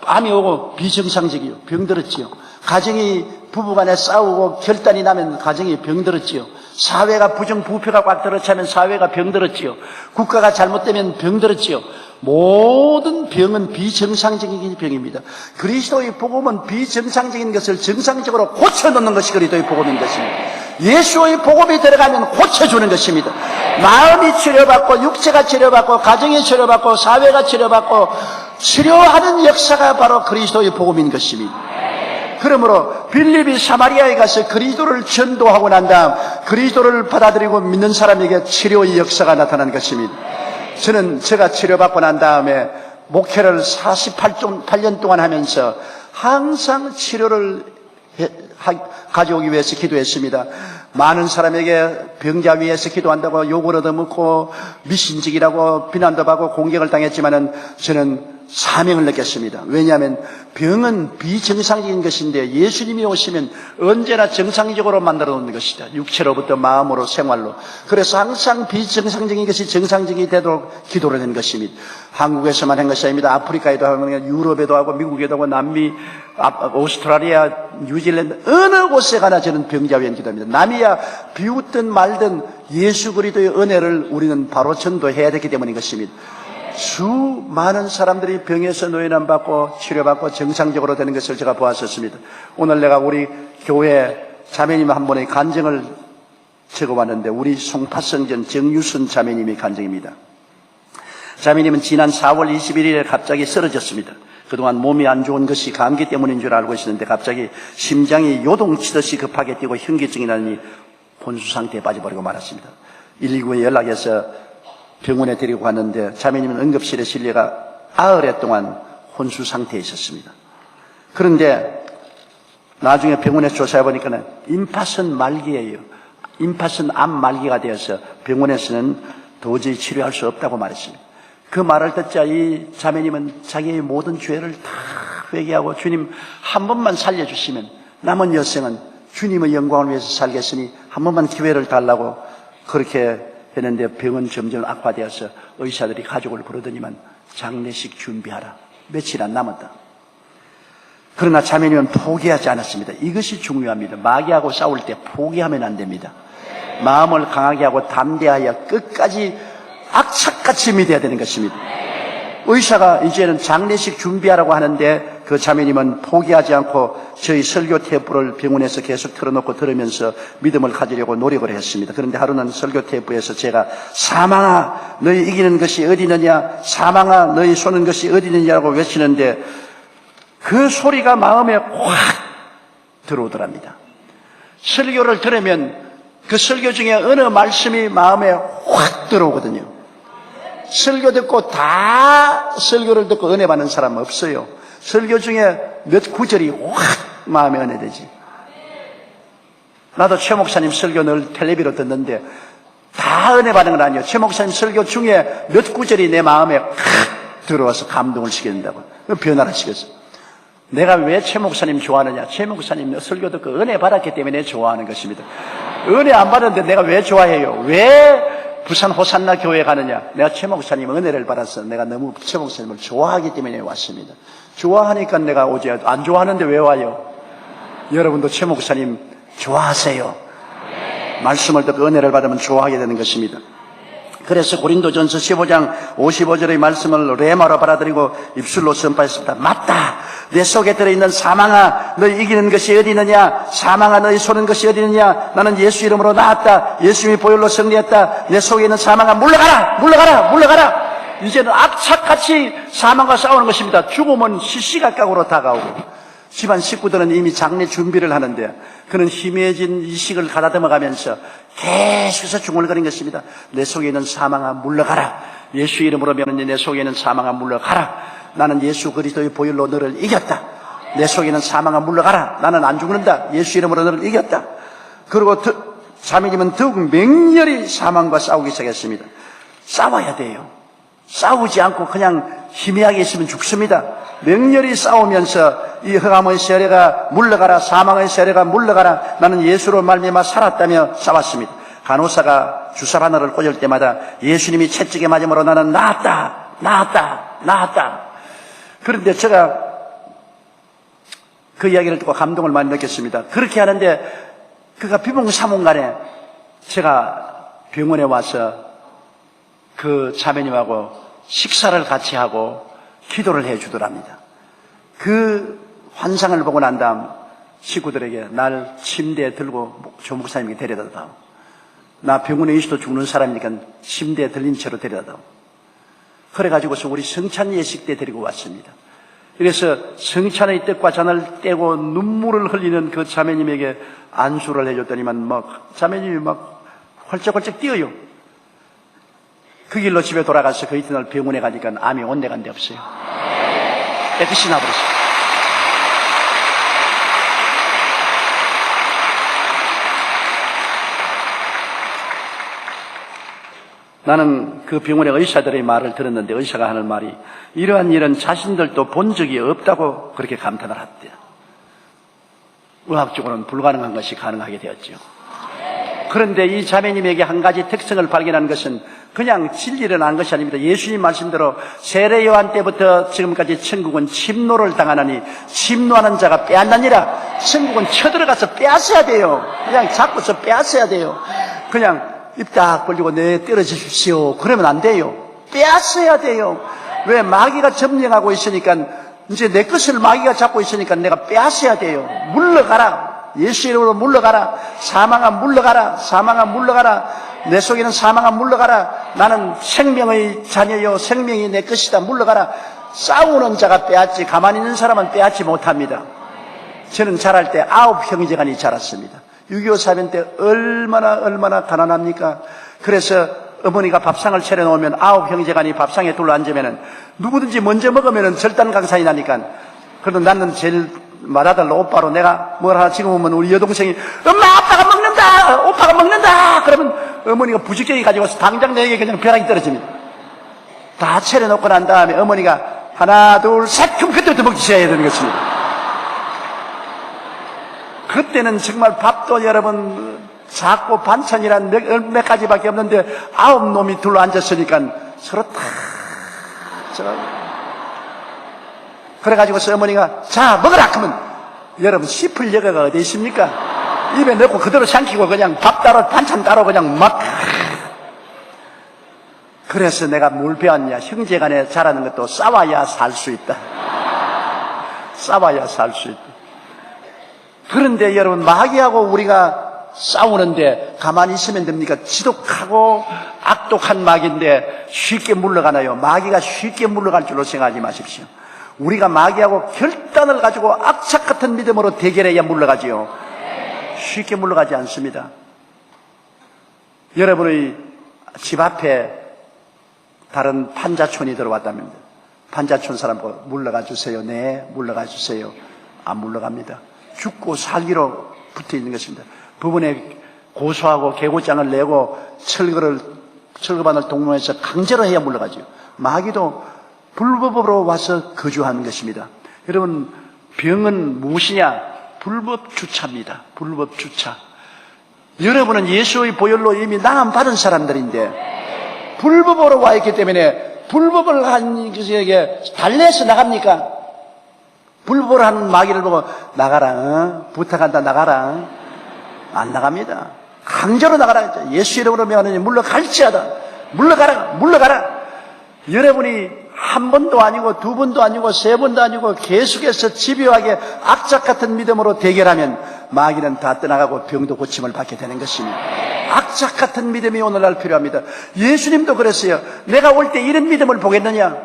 암이 오고 비정상적이요. 병들었지요. 가정이 부부간에 싸우고 결단이 나면 가정이 병들었지요. 사회가 부정부패가 꽉 들어차면 사회가 병들었지요. 국가가 잘못되면 병들었지요. 모든 병은 비정상적인 병입니다. 그리스도의 복음은 비정상적인 것을 정상적으로 고쳐놓는 것이 그리스도의 복음인 것입니다. 예수의 복음이 들어가면 고쳐주는 것입니다. 마음이 치료받고 육체가 치료받고 가정이 치료받고 사회가 치료받고 치료하는 역사가 바로 그리스도의 복음인 것입니다. 그러므로 빌립이 사마리아에 가서 그리스도를 전도하고 난 다음 그리스도를 받아들이고 믿는 사람에게 치료의 역사가 나타난 것입니다. 저는 제가 치료받고 난 다음에 목회를 48년 동안 하면서 항상 치료를 가져오기 위해서 기도했습니다. 많은 사람에게 병자 위에서 기도한다고 욕을 얻어먹고 미신직이라고 비난도 받고 공격을 당했지만은 저는 사명을 느꼈습니다. 왜냐하면 병은 비정상적인 것인데 예수님이 오시면 언제나 정상적으로 만들어 놓는 것이다. 육체로부터 마음으로 생활로. 그래서 항상 비정상적인 것이 정상적이 되도록 기도를 한 것입니다. 한국에서만 한 것이 아닙니다. 아프리카에도 하고 유럽에도 하고 미국에도 하고 남미, 오스트라리아, 뉴질랜드 어느 곳에 가나 저는 병자 위에 기도합니다. 남이야 비웃든 말든 예수 그리스도의 은혜를 우리는 바로 전도해야 되기 때문인 것입니다. 수많은 사람들이 병에서 노인안 받고 치료받고 정상적으로 되는 것을 제가 보았었습니다. 오늘 내가 우리 교회 자매님 한 분의 간증을 적어왔는데 우리 송파성전 정유선 자매님의 간증입니다. 자매님은 지난 4월 21일에 갑자기 쓰러졌습니다. 그동안 몸이 안 좋은 것이 감기 때문인 줄 알고 있었는데 갑자기 심장이 요동치듯이 급하게 뛰고 현기증이 나니 혼수 상태에 빠져버리고 말았습니다. 119에 연락해서 병원에 데리고 갔는데 자매님은 응급실에 실려가 8일 동안 혼수 상태에 있었습니다. 그런데 나중에 병원에 조사해 보니까 임파선 말기예요. 임파선 암 말기가 되어서 병원에서는 도저히 치료할 수 없다고 말했습니다. 그 말을 듣자 이 자매님은 자기의 모든 죄를 다 회개하고 주님 한 번만 살려주시면 남은 여생은 주님의 영광을 위해서 살겠으니 한 번만 기회를 달라고 그렇게 했는데 병은 점점 악화되어서 의사들이 가족을 부르더니만 장례식 준비하라. 며칠 안 남았다. 그러나 자매님은 포기하지 않았습니다. 이것이 중요합니다. 마귀하고 싸울 때 포기하면 안 됩니다. 마음을 강하게 하고 담대하여 끝까지 악착같이 믿어야 되는 것입니다. 의사가 이제는 장례식 준비하라고 하는데 그 자매님은 포기하지 않고 저희 설교 테이프를 병원에서 계속 틀어놓고 들으면서 믿음을 가지려고 노력을 했습니다. 그런데 하루는 설교 테이프에서 제가 사망아 너희 이기는 것이 어디 있느냐, 사망아 너희 쏘는 것이 어디 있느냐고 외치는데 그 소리가 마음에 확 들어오더랍니다. 설교를 들으면 그 설교 중에 어느 말씀이 마음에 확 들어오거든요. 설교 듣고 다 설교를 듣고 은혜 받는 사람 없어요. 설교 중에 몇 구절이 확 마음에 은혜되지. 나도 최 목사님 설교 늘 텔레비로 듣는데 다 은혜 받는 건 아니에요. 최 목사님 설교 중에 몇 구절이 내 마음에 확 들어와서 감동을 시킨다고. 변화를 시켰어. 내가 왜 최 목사님 좋아하느냐? 최 목사님 설교 듣고 은혜 받았기 때문에 좋아하는 것입니다. 은혜 안 받았는데 내가 왜 좋아해요? 왜 부산 호산나 교회 가느냐? 내가 최 목사님 은혜를 받아서 내가 너무 최 목사님을 좋아하기 때문에 왔습니다. 좋아하니까 내가 오지. 안 좋아하는데 왜 와요? 여러분도 최 목사님 좋아하세요. 말씀을 듣고 은혜를 받으면 좋아하게 되는 것입니다. 그래서 고린도전서 15장 55절의 말씀을 레마로 받아들이고 입술로 선포했습니다. 맞다. 내 속에 들어있는 사망아 너희 이기는 것이 어디 있느냐, 사망아 너희 쏘는 것이 어디 있느냐, 나는 예수 이름으로 나았다. 예수님이 보혈로 승리했다. 내 속에 있는 사망아 물러가라, 물러가라, 물러가라. 이제는 악착같이 사망과 싸우는 것입니다. 죽음은 시시각각으로 다가오고 집안 식구들은 이미 장례 준비를 하는데 그는 희미해진 이식을 가다듬어 가면서 계속해서 중얼거린 것입니다. 내 속에 있는 사망아 물러가라. 예수 이름으로 명하니 내 속에 있는 사망아 물러가라. 나는 예수 그리스도의 보혈로 너를 이겼다. 내 속에 있는 사망아 물러가라. 나는 안 죽는다. 예수 이름으로 너를 이겼다. 그리고 자매님은 더욱 맹렬히 사망과 싸우기 시작했습니다. 싸워야 돼요. 싸우지 않고 그냥 희미하게 있으면 죽습니다. 맹렬히 싸우면서 이 흑암의 세례가 물러가라, 사망의 세례가 물러가라, 나는 예수로 말미암아 살았다며 싸웠습니다. 간호사가 주사 하나를 꽂을 때마다 예수님이 채찍에 맞음으로 나는 나았다, 나았다, 나았다. 그런데 제가 그 이야기를 듣고 감동을 많이 느꼈습니다. 그렇게 하는데 그가 비몽사몽간에 제가 병원에 와서 그 자매님하고 식사를 같이 하고 기도를 해 주더랍니다. 그 환상을 보고 난 다음 식구들에게 날 침대에 들고 조 목사님에게 데려다 다오. 나 병원에 있어도 죽는 사람이니까 침대에 들린 채로 데려다 다오. 그래가지고서 우리 성찬 예식 때 데리고 왔습니다. 그래서 성찬의 떡과 잔을 떼고 눈물을 흘리는 그 자매님에게 안수를 해줬더니만 막 자매님이 막 헐쩍헐쩍 뛰어요. 그 길로 집에 돌아가서 그 이튿날 병원에 가니까 암이 온데간데 없어요. 깨끗이 나버렸어요. 나는 그 병원의 의사들의 말을 들었는데 의사가 하는 말이 이러한 일은 자신들도 본 적이 없다고 그렇게 감탄을 했대요. 의학적으로는 불가능한 것이 가능하게 되었죠. 그런데 이 자매님에게 한 가지 특성을 발견한 것은 그냥 진리를 안 것이 아닙니다. 예수님 말씀대로 세례 요한 때부터 지금까지 천국은 침노를 당하나니 침노하는 자가 빼앗나니라. 천국은 쳐들어가서 빼앗아야 돼요. 그냥 잡고서 빼앗아야 돼요. 그냥 입 딱 벌리고 내 떨어지십시오. 그러면 안 돼요. 빼앗아야 돼요. 왜? 마귀가 점령하고 있으니까 이제 내 것을 마귀가 잡고 있으니까 내가 빼앗아야 돼요. 물러가라. 예수 이름으로 물러가라. 사망아 물러가라. 사망아 물러가라. 내 속에는 사망아 물러가라. 나는 생명의 자녀요. 생명이 내 것이다. 물러가라. 싸우는 자가 빼앗지 가만히 있는 사람은 빼앗지 못합니다. 저는 자랄 때 9 형제간이 자랐습니다. 6.25 사변 때 얼마나 가난합니까? 그래서 어머니가 밥상을 차려놓으면 9 형제간이 밥상에 둘러앉으면 누구든지 먼저 먹으면 절단강산이 나니까. 그래도 나는 제일 맏아들 오빠로 내가 뭘 하나 지금 오면 우리 여동생이 엄마 아빠가 먹는다! 오빠가 먹는다! 그러면 어머니가 부직격이 가지고서 당장 내게 그냥 벼락이 떨어집니다. 다 차려놓고 난 다음에 어머니가 하나 둘 셋 그럼 그때부터 먹기 시작해야 되는 것입니다. 그때는 정말 밥도 여러분 작고 반찬이란 몇 가지밖에 없는데 9 놈이 둘러 앉았으니까 서로 탁 그래가지고서 어머니가 자 먹으라 그러면 여러분 씹을 여가가 어디 있습니까? 입에 넣고 그대로 삼키고 그냥 밥 따로 반찬 따로 그냥 막. 그래서 내가 뭘 배웠냐? 형제간에 자라는 것도 싸워야 살 수 있다. 싸워야 살 수 있다. 그런데 여러분 마귀하고 우리가 싸우는데 가만히 있으면 됩니까? 지독하고 악독한 마귀인데 쉽게 물러가나요? 마귀가 쉽게 물러갈 줄로 생각하지 마십시오. 우리가 마귀하고 결단을 가지고 악착 같은 믿음으로 대결해야 물러가지요. 쉽게 물러가지 않습니다. 여러분의 집 앞에 다른 판자촌이 들어왔다면 판자촌 사람 보고 물러가 주세요. 네, 물러가 주세요. 안 물러갑니다. 죽고 살기로 붙어 있는 것입니다. 법원에 고소하고 계고장을 내고 철거반을 동원해서 강제로 해야 물러가죠. 마귀도 불법으로 와서 거주하는 것입니다. 여러분 병은 무엇이냐? 불법 주차입니다. 불법 주차. 여러분은 예수의 보혈로 이미 나음 받은 사람들인데 불법으로 와 있기 때문에 불법을 한 것에게 달래서 나갑니까? 불법을 하는 마귀를 보고 나가라, 부탁한다, 나가라. 안 나갑니다. 강제로 나가라. 예수 이름으로 명하느니 물러갈지어다. 물러가라. 여러분이 한 번도 아니고 두 번도 아니고 세 번도 아니고 계속해서 집요하게 악착 같은 믿음으로 대결하면 마귀는 다 떠나가고 병도 고침을 받게 되는 것입니다. 악착 같은 믿음이 오늘날 필요합니다. 예수님도 그랬어요. 내가 올 때 이런 믿음을 보겠느냐?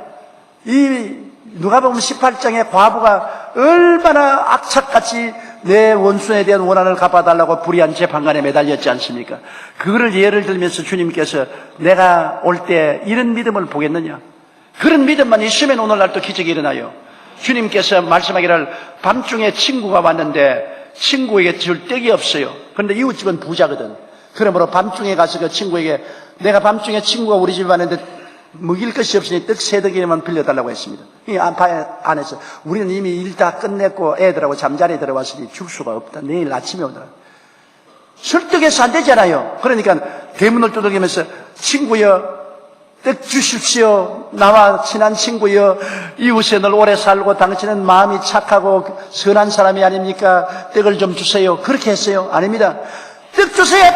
누가복음 18장의 과부가 얼마나 악착같이 내 원수에 대한 원한을 갚아달라고 불의한 재판관에 매달렸지 않습니까? 그거를 예를 들면서 주님께서 내가 올 때 이런 믿음을 보겠느냐? 그런 믿음만 있으면 오늘날 또 기적이 일어나요. 주님께서 말씀하기를 밤중에 친구가 왔는데 친구에게 줄 떡이 없어요. 그런데 이웃집은 부자거든. 그러므로 밤중에 가서 그 친구에게 내가 밤중에 친구가 우리 집에 왔는데 먹일 것이 없으니 떡 3덕이만 빌려달라고 했습니다. 이 안에서 우리는 이미 일 다 끝냈고 애들하고 잠자리에 들어왔으니 줄 수가 없다. 내일 아침에 오더라. 설득해서 안 되잖아요. 그러니까 대문을 두들기면서 친구여 떡 주십시오. 나와 친한 친구여, 이웃에 늘 오래 살고 당신은 마음이 착하고 선한 사람이 아닙니까? 떡을 좀 주세요. 그렇게 했어요? 아닙니다. 떡 주세요.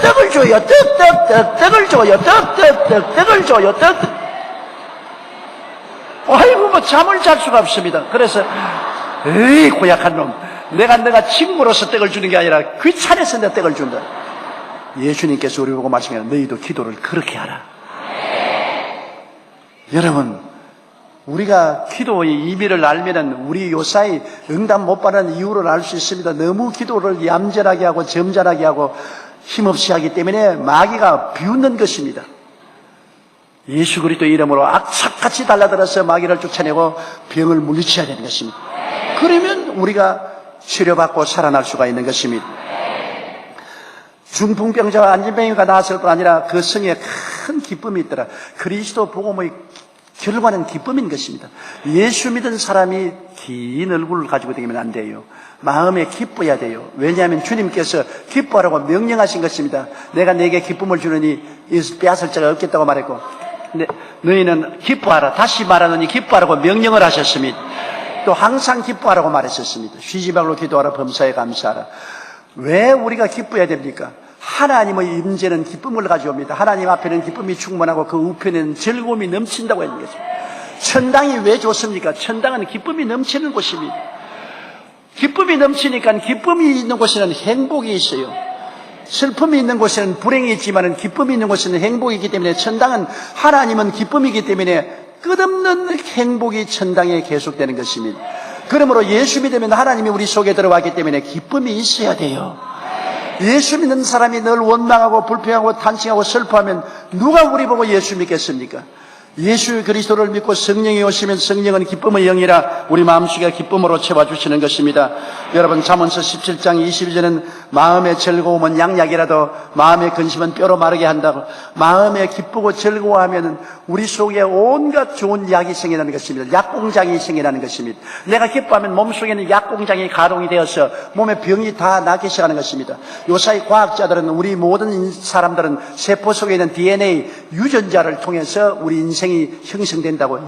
떡을 줘요. 떡을 줘요. 떡을 줘요. 아이고, 뭐 잠을 잘 수가 없습니다. 그래서 에이, 고약한 놈. 내가 친구로서 떡을 주는 게 아니라 귀찮아서 내가 떡을 준다. 예수님께서 우리 보고 말씀하시는 너희도 기도를 그렇게 하라. 여러분, 우리가 기도의 의미를 알면은 우리 요사이 응답 못 받는 이유를 알 수 있습니다. 너무 기도를 얌전하게 하고 점잖하게 하고 힘없이 하기 때문에 마귀가 비웃는 것입니다. 예수 그리스도의 이름으로 악착같이 달라들어서 마귀를 쫓아내고 병을 물리쳐야 되는 것입니다. 그러면 우리가 치료받고 살아날 수가 있는 것입니다. 중풍병자와 안진병이가 나았을 뿐 아니라 그 성에 큰 기쁨이 있더라. 그리스도 복음의 결과는 기쁨인 것입니다. 예수 믿은 사람이 긴 얼굴을 가지고 다니면 안 돼요. 마음에 기뻐야 돼요. 왜냐하면 주님께서 기뻐하라고 명령하신 것입니다. 내가 내게 기쁨을 주느니 빼앗을 자가 없겠다고 말했고, 너희는 기뻐하라. 다시 말하느니 기뻐하라고 명령을 하셨습니다. 또 항상 기뻐하라고 말했었습니다. 쉬지 말고 기도하라. 범사에 감사하라. 왜 우리가 기뻐해야 됩니까? 하나님의 임재는 기쁨을 가져옵니다. 하나님 앞에는 기쁨이 충만하고 그 우편에는 즐거움이 넘친다고 했는 것입니다. 천당이 왜 좋습니까? 천당은 기쁨이 넘치는 곳입니다. 기쁨이 넘치니까 기쁨이 있는 곳에는 행복이 있어요. 슬픔이 있는 곳에는 불행이 있지만 기쁨이 있는 곳에는 행복이 있기 때문에 천당은 하나님은 기쁨이기 때문에 끝없는 행복이 천당에 계속되는 것입니다. 그러므로 예수 믿으면 하나님이 우리 속에 들어왔기 때문에 기쁨이 있어야 돼요. 예수 믿는 사람이 늘 원망하고 불평하고 탄식하고 슬퍼하면 누가 우리 보고 예수 믿겠습니까? 예수 그리스도를 믿고 성령이 오시면 성령은 기쁨의 영이라 우리 마음속에 기쁨으로 채워주시는 것입니다. 여러분, 잠언서 17장 22절은 마음의 즐거움은 양약이라도 마음의 근심은 뼈로 마르게 한다고. 마음에 기쁘고 즐거워하면 우리 속에 온갖 좋은 약이 생겨나는 것입니다. 약공장이 생겨나는 것입니다. 내가 기뻐하면 몸속에는 약공장이 가동이 되어서 몸의 병이 다 낫기 시작하는 것입니다. 요사이 과학자들은 우리 모든 사람들은 세포 속에 있는 DNA 유전자를 통해서 우리 인생이 형성된다고.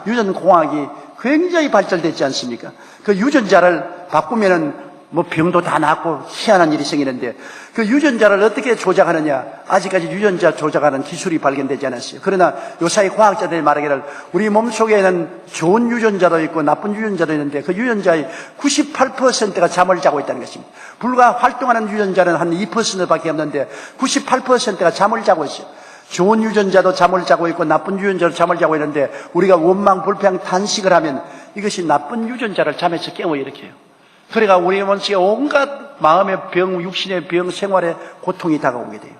유전공학이 굉장히 발달됐지 않습니까? 그 유전자를 바꾸면은 뭐 병도 다 낫고 희한한 일이 생기는데 그 유전자를 어떻게 조작하느냐? 아직까지 유전자 조작하는 기술이 발견되지 않았어요. 그러나 요사이 과학자들이 말하기를 우리 몸속에는 좋은 유전자도 있고 나쁜 유전자도 있는데 그 유전자의 98%가 잠을 자고 있다는 것입니다. 불과 활동하는 유전자는 한 2%밖에 없는데 98%가 잠을 자고 있어요. 좋은 유전자도 잠을 자고 있고 나쁜 유전자도 잠을 자고 있는데 우리가 원망, 불평, 탄식을 하면 이것이 나쁜 유전자를 잠에서 깨워 일으켜요. 그러니까 우리 몸속에 온갖 마음의 병, 육신의 병, 생활의 고통이 다가오게 돼요.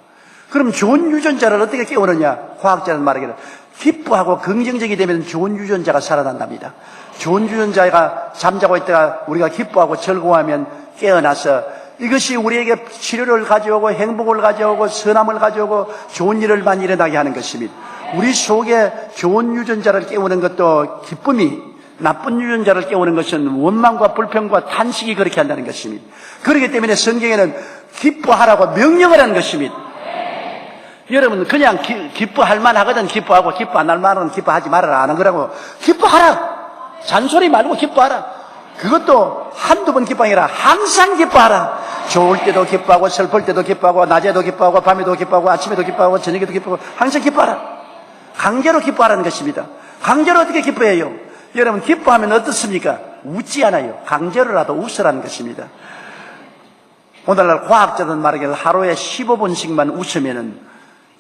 그럼 좋은 유전자를 어떻게 깨우느냐? 과학자는 말하기를 기뻐하고 긍정적이 되면 좋은 유전자가 살아난답니다. 좋은 유전자가 잠자고 있다가 우리가 기뻐하고 즐거워하면 깨어나서 이것이 우리에게 치료를 가져오고 행복을 가져오고 선함을 가져오고 좋은 일을 많이 일어나게 하는 것입니다. 우리 속에 좋은 유전자를 깨우는 것도 기쁨이, 나쁜 유전자를 깨우는 것은 원망과 불평과 탄식이 그렇게 한다는 것입니다. 그렇기 때문에 성경에는 기뻐하라고 명령을 하는 것입니다. 여러분, 그냥 기뻐할 만하거든 기뻐하고, 기뻐 안 할 만은 기뻐하지 말아라 하는 거라고. 기뻐하라. 잔소리 말고 기뻐하라. 그것도 한두 번 기뻐하는 게 아니라 항상 기뻐하라. 좋을 때도 기뻐하고 슬플 때도 기뻐하고 낮에도 기뻐하고 밤에도 기뻐하고 아침에도 기뻐하고 저녁에도 기뻐하고 항상 기뻐하라. 강제로 기뻐하라는 것입니다. 강제로 어떻게 기뻐해요? 여러분, 기뻐하면 어떻습니까? 웃지 않아요. 강제로라도 웃으라는 것입니다. 오늘날 과학자들 말하기를 하루에 15번씩만 웃으면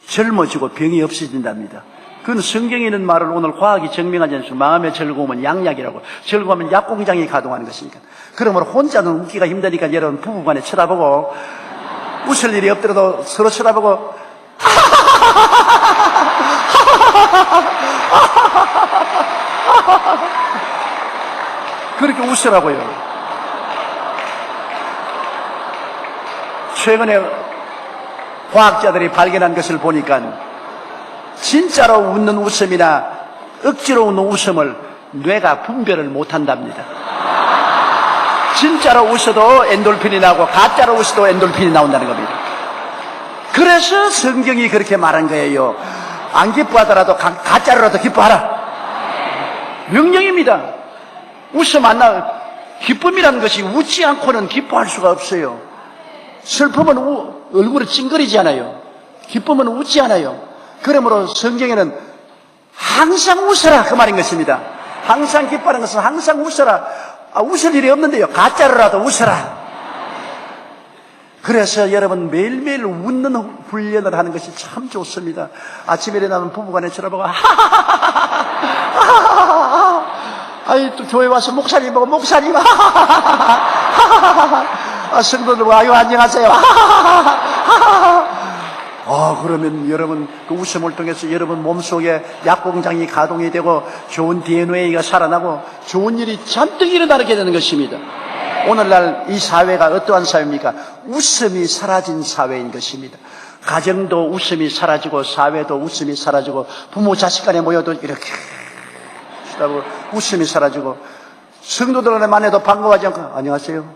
젊어지고 병이 없어진답니다. 그건 성경에 있는 말을 오늘 과학이 증명하지 않습니까? 마음의 즐거움은 양약이라고. 즐거움은 약공장이 가동하는 것이니까. 그러므로 혼자는 웃기가 힘드니까 여러분 부부간에 쳐다보고 웃을 일이 없더라도 서로 쳐다보고 그렇게 웃으라고요. 최근에 과학자들이 발견한 것을 보니까 진짜로 웃는 웃음이나 억지로 웃는 웃음을 뇌가 분별을 못한답니다. 진짜로 웃어도 엔돌핀이 나오고 가짜로 웃어도 엔돌핀이 나온다는 겁니다. 그래서 성경이 그렇게 말한 거예요. 안 기뻐하더라도 가짜로라도 기뻐하라. 명령입니다. 웃음 안 나. 기쁨이라는 것이 웃지 않고는 기뻐할 수가 없어요. 슬픔은 얼굴이 찡그리지 않아요. 기쁨은 웃지 않아요. 그러므로 성경에는 항상 웃어라 그 말인 것입니다. 항상 기뻐하는 것은 항상 웃어라. 웃을 일이 없는데요. 가짜로라도 웃어라. 그래서 여러분 매일매일 웃는 훈련을 하는 것이 참 좋습니다. 아침에 일어나면 부부간에 쳐다보고 아이 또 교회 와서 목사님 보고 목사님 성도들 보고 아유 안녕하세요. 그러면 여러분 그 웃음을 통해서 여러분 몸속에 약공장이 가동이 되고 좋은 DNA가 살아나고 좋은 일이 잔뜩 일어나게 되는 것입니다. 오늘날 이 사회가 어떠한 사회입니까? 웃음이 사라진 사회인 것입니다. 가정도 웃음이 사라지고 사회도 웃음이 사라지고 부모 자식 간에 모여도 이렇게 웃음이 사라지고 성도들 간에 만나도 반가워하지 않고 안녕하세요.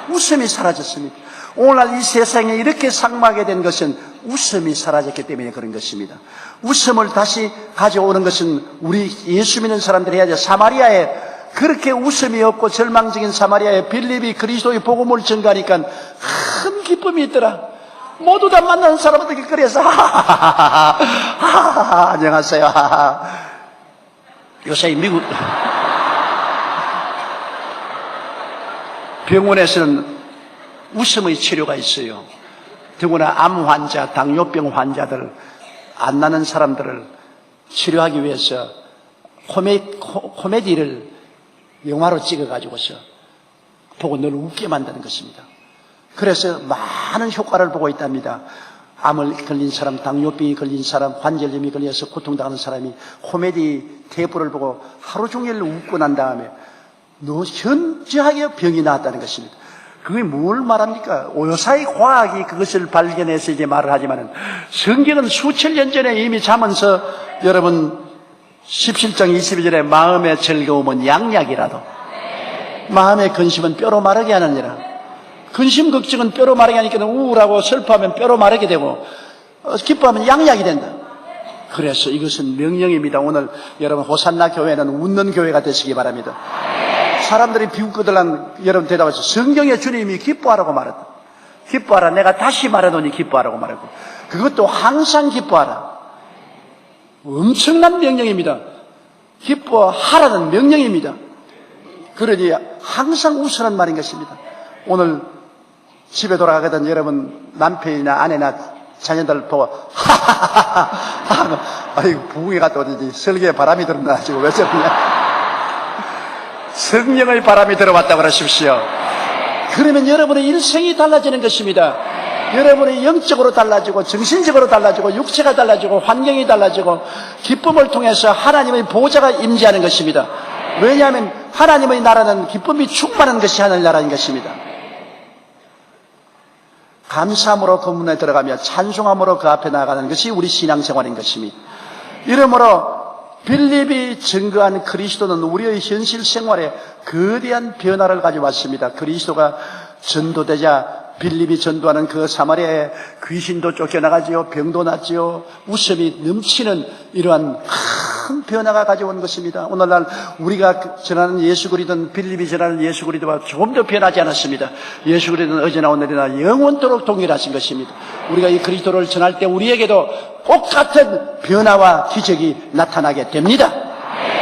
웃음이 사라졌습니다. 오늘날 이 세상에 이렇게 상막하게 된 것은 웃음이 사라졌기 때문에 그런 것입니다. 웃음을 다시 가져오는 것은 우리 예수 믿는 사람들이 해야죠. 사마리아에 그렇게 웃음이 없고 절망적인 사마리아에 빌립이 그리스도의 복음을 전가하니까 큰 기쁨이 있더라. 모두 다 만나는 사람들 길거리에서 안녕하세요. 요새 미국 병원에서는 웃음의 치료가 있어요. 더구나 암 환자, 당뇨병 환자들, 안 나는 사람들을 치료하기 위해서 코미디를 영화로 찍어가지고서 보고 늘 웃게 만드는 것입니다. 그래서 많은 효과를 보고 있답니다. 암을 걸린 사람, 당뇨병이 걸린 사람, 관절염이 걸려서 고통당하는 사람이 코미디 테이프를 보고 하루 종일 웃고 난 다음에 현저하게 병이 나았다는 것입니다. 그게 뭘 말합니까? 요사이 과학이 그것을 발견해서 이제 말을 하지만은 성경은 수천 년 전에 이미 자면서 여러분 17장 22절에 마음의 즐거움은 양약이라도 마음의 근심은 뼈로 마르게 하느니라. 근심 걱정은 뼈로 마르게 하니까 우울하고 슬퍼하면 뼈로 마르게 되고 기뻐하면 양약이 된다. 그래서 이것은 명령입니다. 오늘 여러분 호산나 교회는 웃는 교회가 되시기 바랍니다. 사람들이 비웃거들란 여러분 대답하셔서 성경에 주님이 기뻐하라고 말했다. 기뻐하라. 내가 다시 말해놓으니 기뻐하라고 말했고 그것도 항상 기뻐하라. 엄청난 명령입니다. 기뻐하라는 명령입니다. 그러니 항상 웃으라는 말인 것입니다. 오늘 집에 돌아가거든 여러분 남편이나 아내나 자녀들 보고 하하하하 아이고 부흥회 갔다 오더니 설교에 바람이 들었나 지금 왜 저러냐. 성령의 바람이 들어왔다고 그러십시오. 그러면 여러분의 일생이 달라지는 것입니다. 여러분이 영적으로 달라지고 정신적으로 달라지고 육체가 달라지고 환경이 달라지고 기쁨을 통해서 하나님의 보좌가 임재하는 것입니다. 왜냐하면 하나님의 나라는 기쁨이 충만한 것이 하늘나라인 것입니다. 감사함으로 그 문에 들어가며 찬송함으로 그 앞에 나아가는 것이 우리 신앙생활인 것입니다. 이러므로 빌립이 증거한 그리스도는 우리의 현실 생활에 거대한 변화를 가져왔습니다. 그리스도가 전도되자 빌립이 전도하는 그 사마리아에 귀신도 쫓겨나가지요, 병도 낫지요, 웃음이 넘치는 이러한 큰 변화가 가져온 것입니다. 오늘날 우리가 전하는 예수 그리스도는 빌립이 전하는 예수 그리스도와 조금 더 변하지 않았습니다. 예수 그리스도는 어제나 오늘이나 영원토록 동일하신 것입니다. 우리가 이 그리스도를 전할 때 우리에게도 똑같은 변화와 기적이 나타나게 됩니다.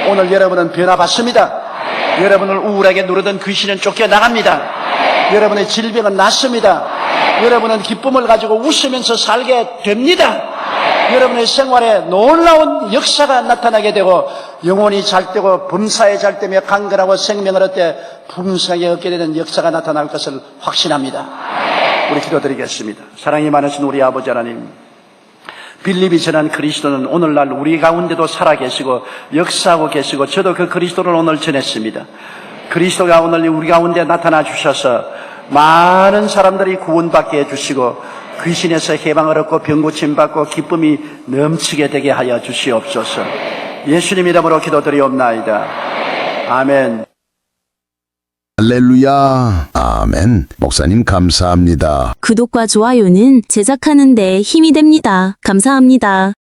오늘 여러분은 변화받습니다. 여러분을 우울하게 누르던 귀신은 쫓겨나갑니다. 여러분의 질병은 낫습니다. 여러분은 기쁨을 가지고 웃으면서 살게 됩니다. 여러분의 생활에 놀라운 역사가 나타나게 되고 영혼이 잘 되고 범사에 잘 되며 강건하고 생명을 얻되 풍성하게 얻게 되는 역사가 나타날 것을 확신합니다. 우리 기도드리겠습니다. 사랑이 많으신 우리 아버지 하나님, 빌립이 전한 그리스도는 오늘날 우리 가운데도 살아계시고 역사하고 계시고 저도 그 그리스도를 오늘 전했습니다. 그리스도가 오늘 우리 가운데 나타나 주셔서 많은 사람들이 구원받게 해주시고 귀신에서 해방을 얻고 병고침 받고 기쁨이 넘치게 되게 하여 주시옵소서. 예수님 이름으로 기도드리옵나이다. 아멘. 할렐루야. 아멘. 목사님 감사합니다. 구독과 좋아요는 제작하는 데 힘이 됩니다. 감사합니다.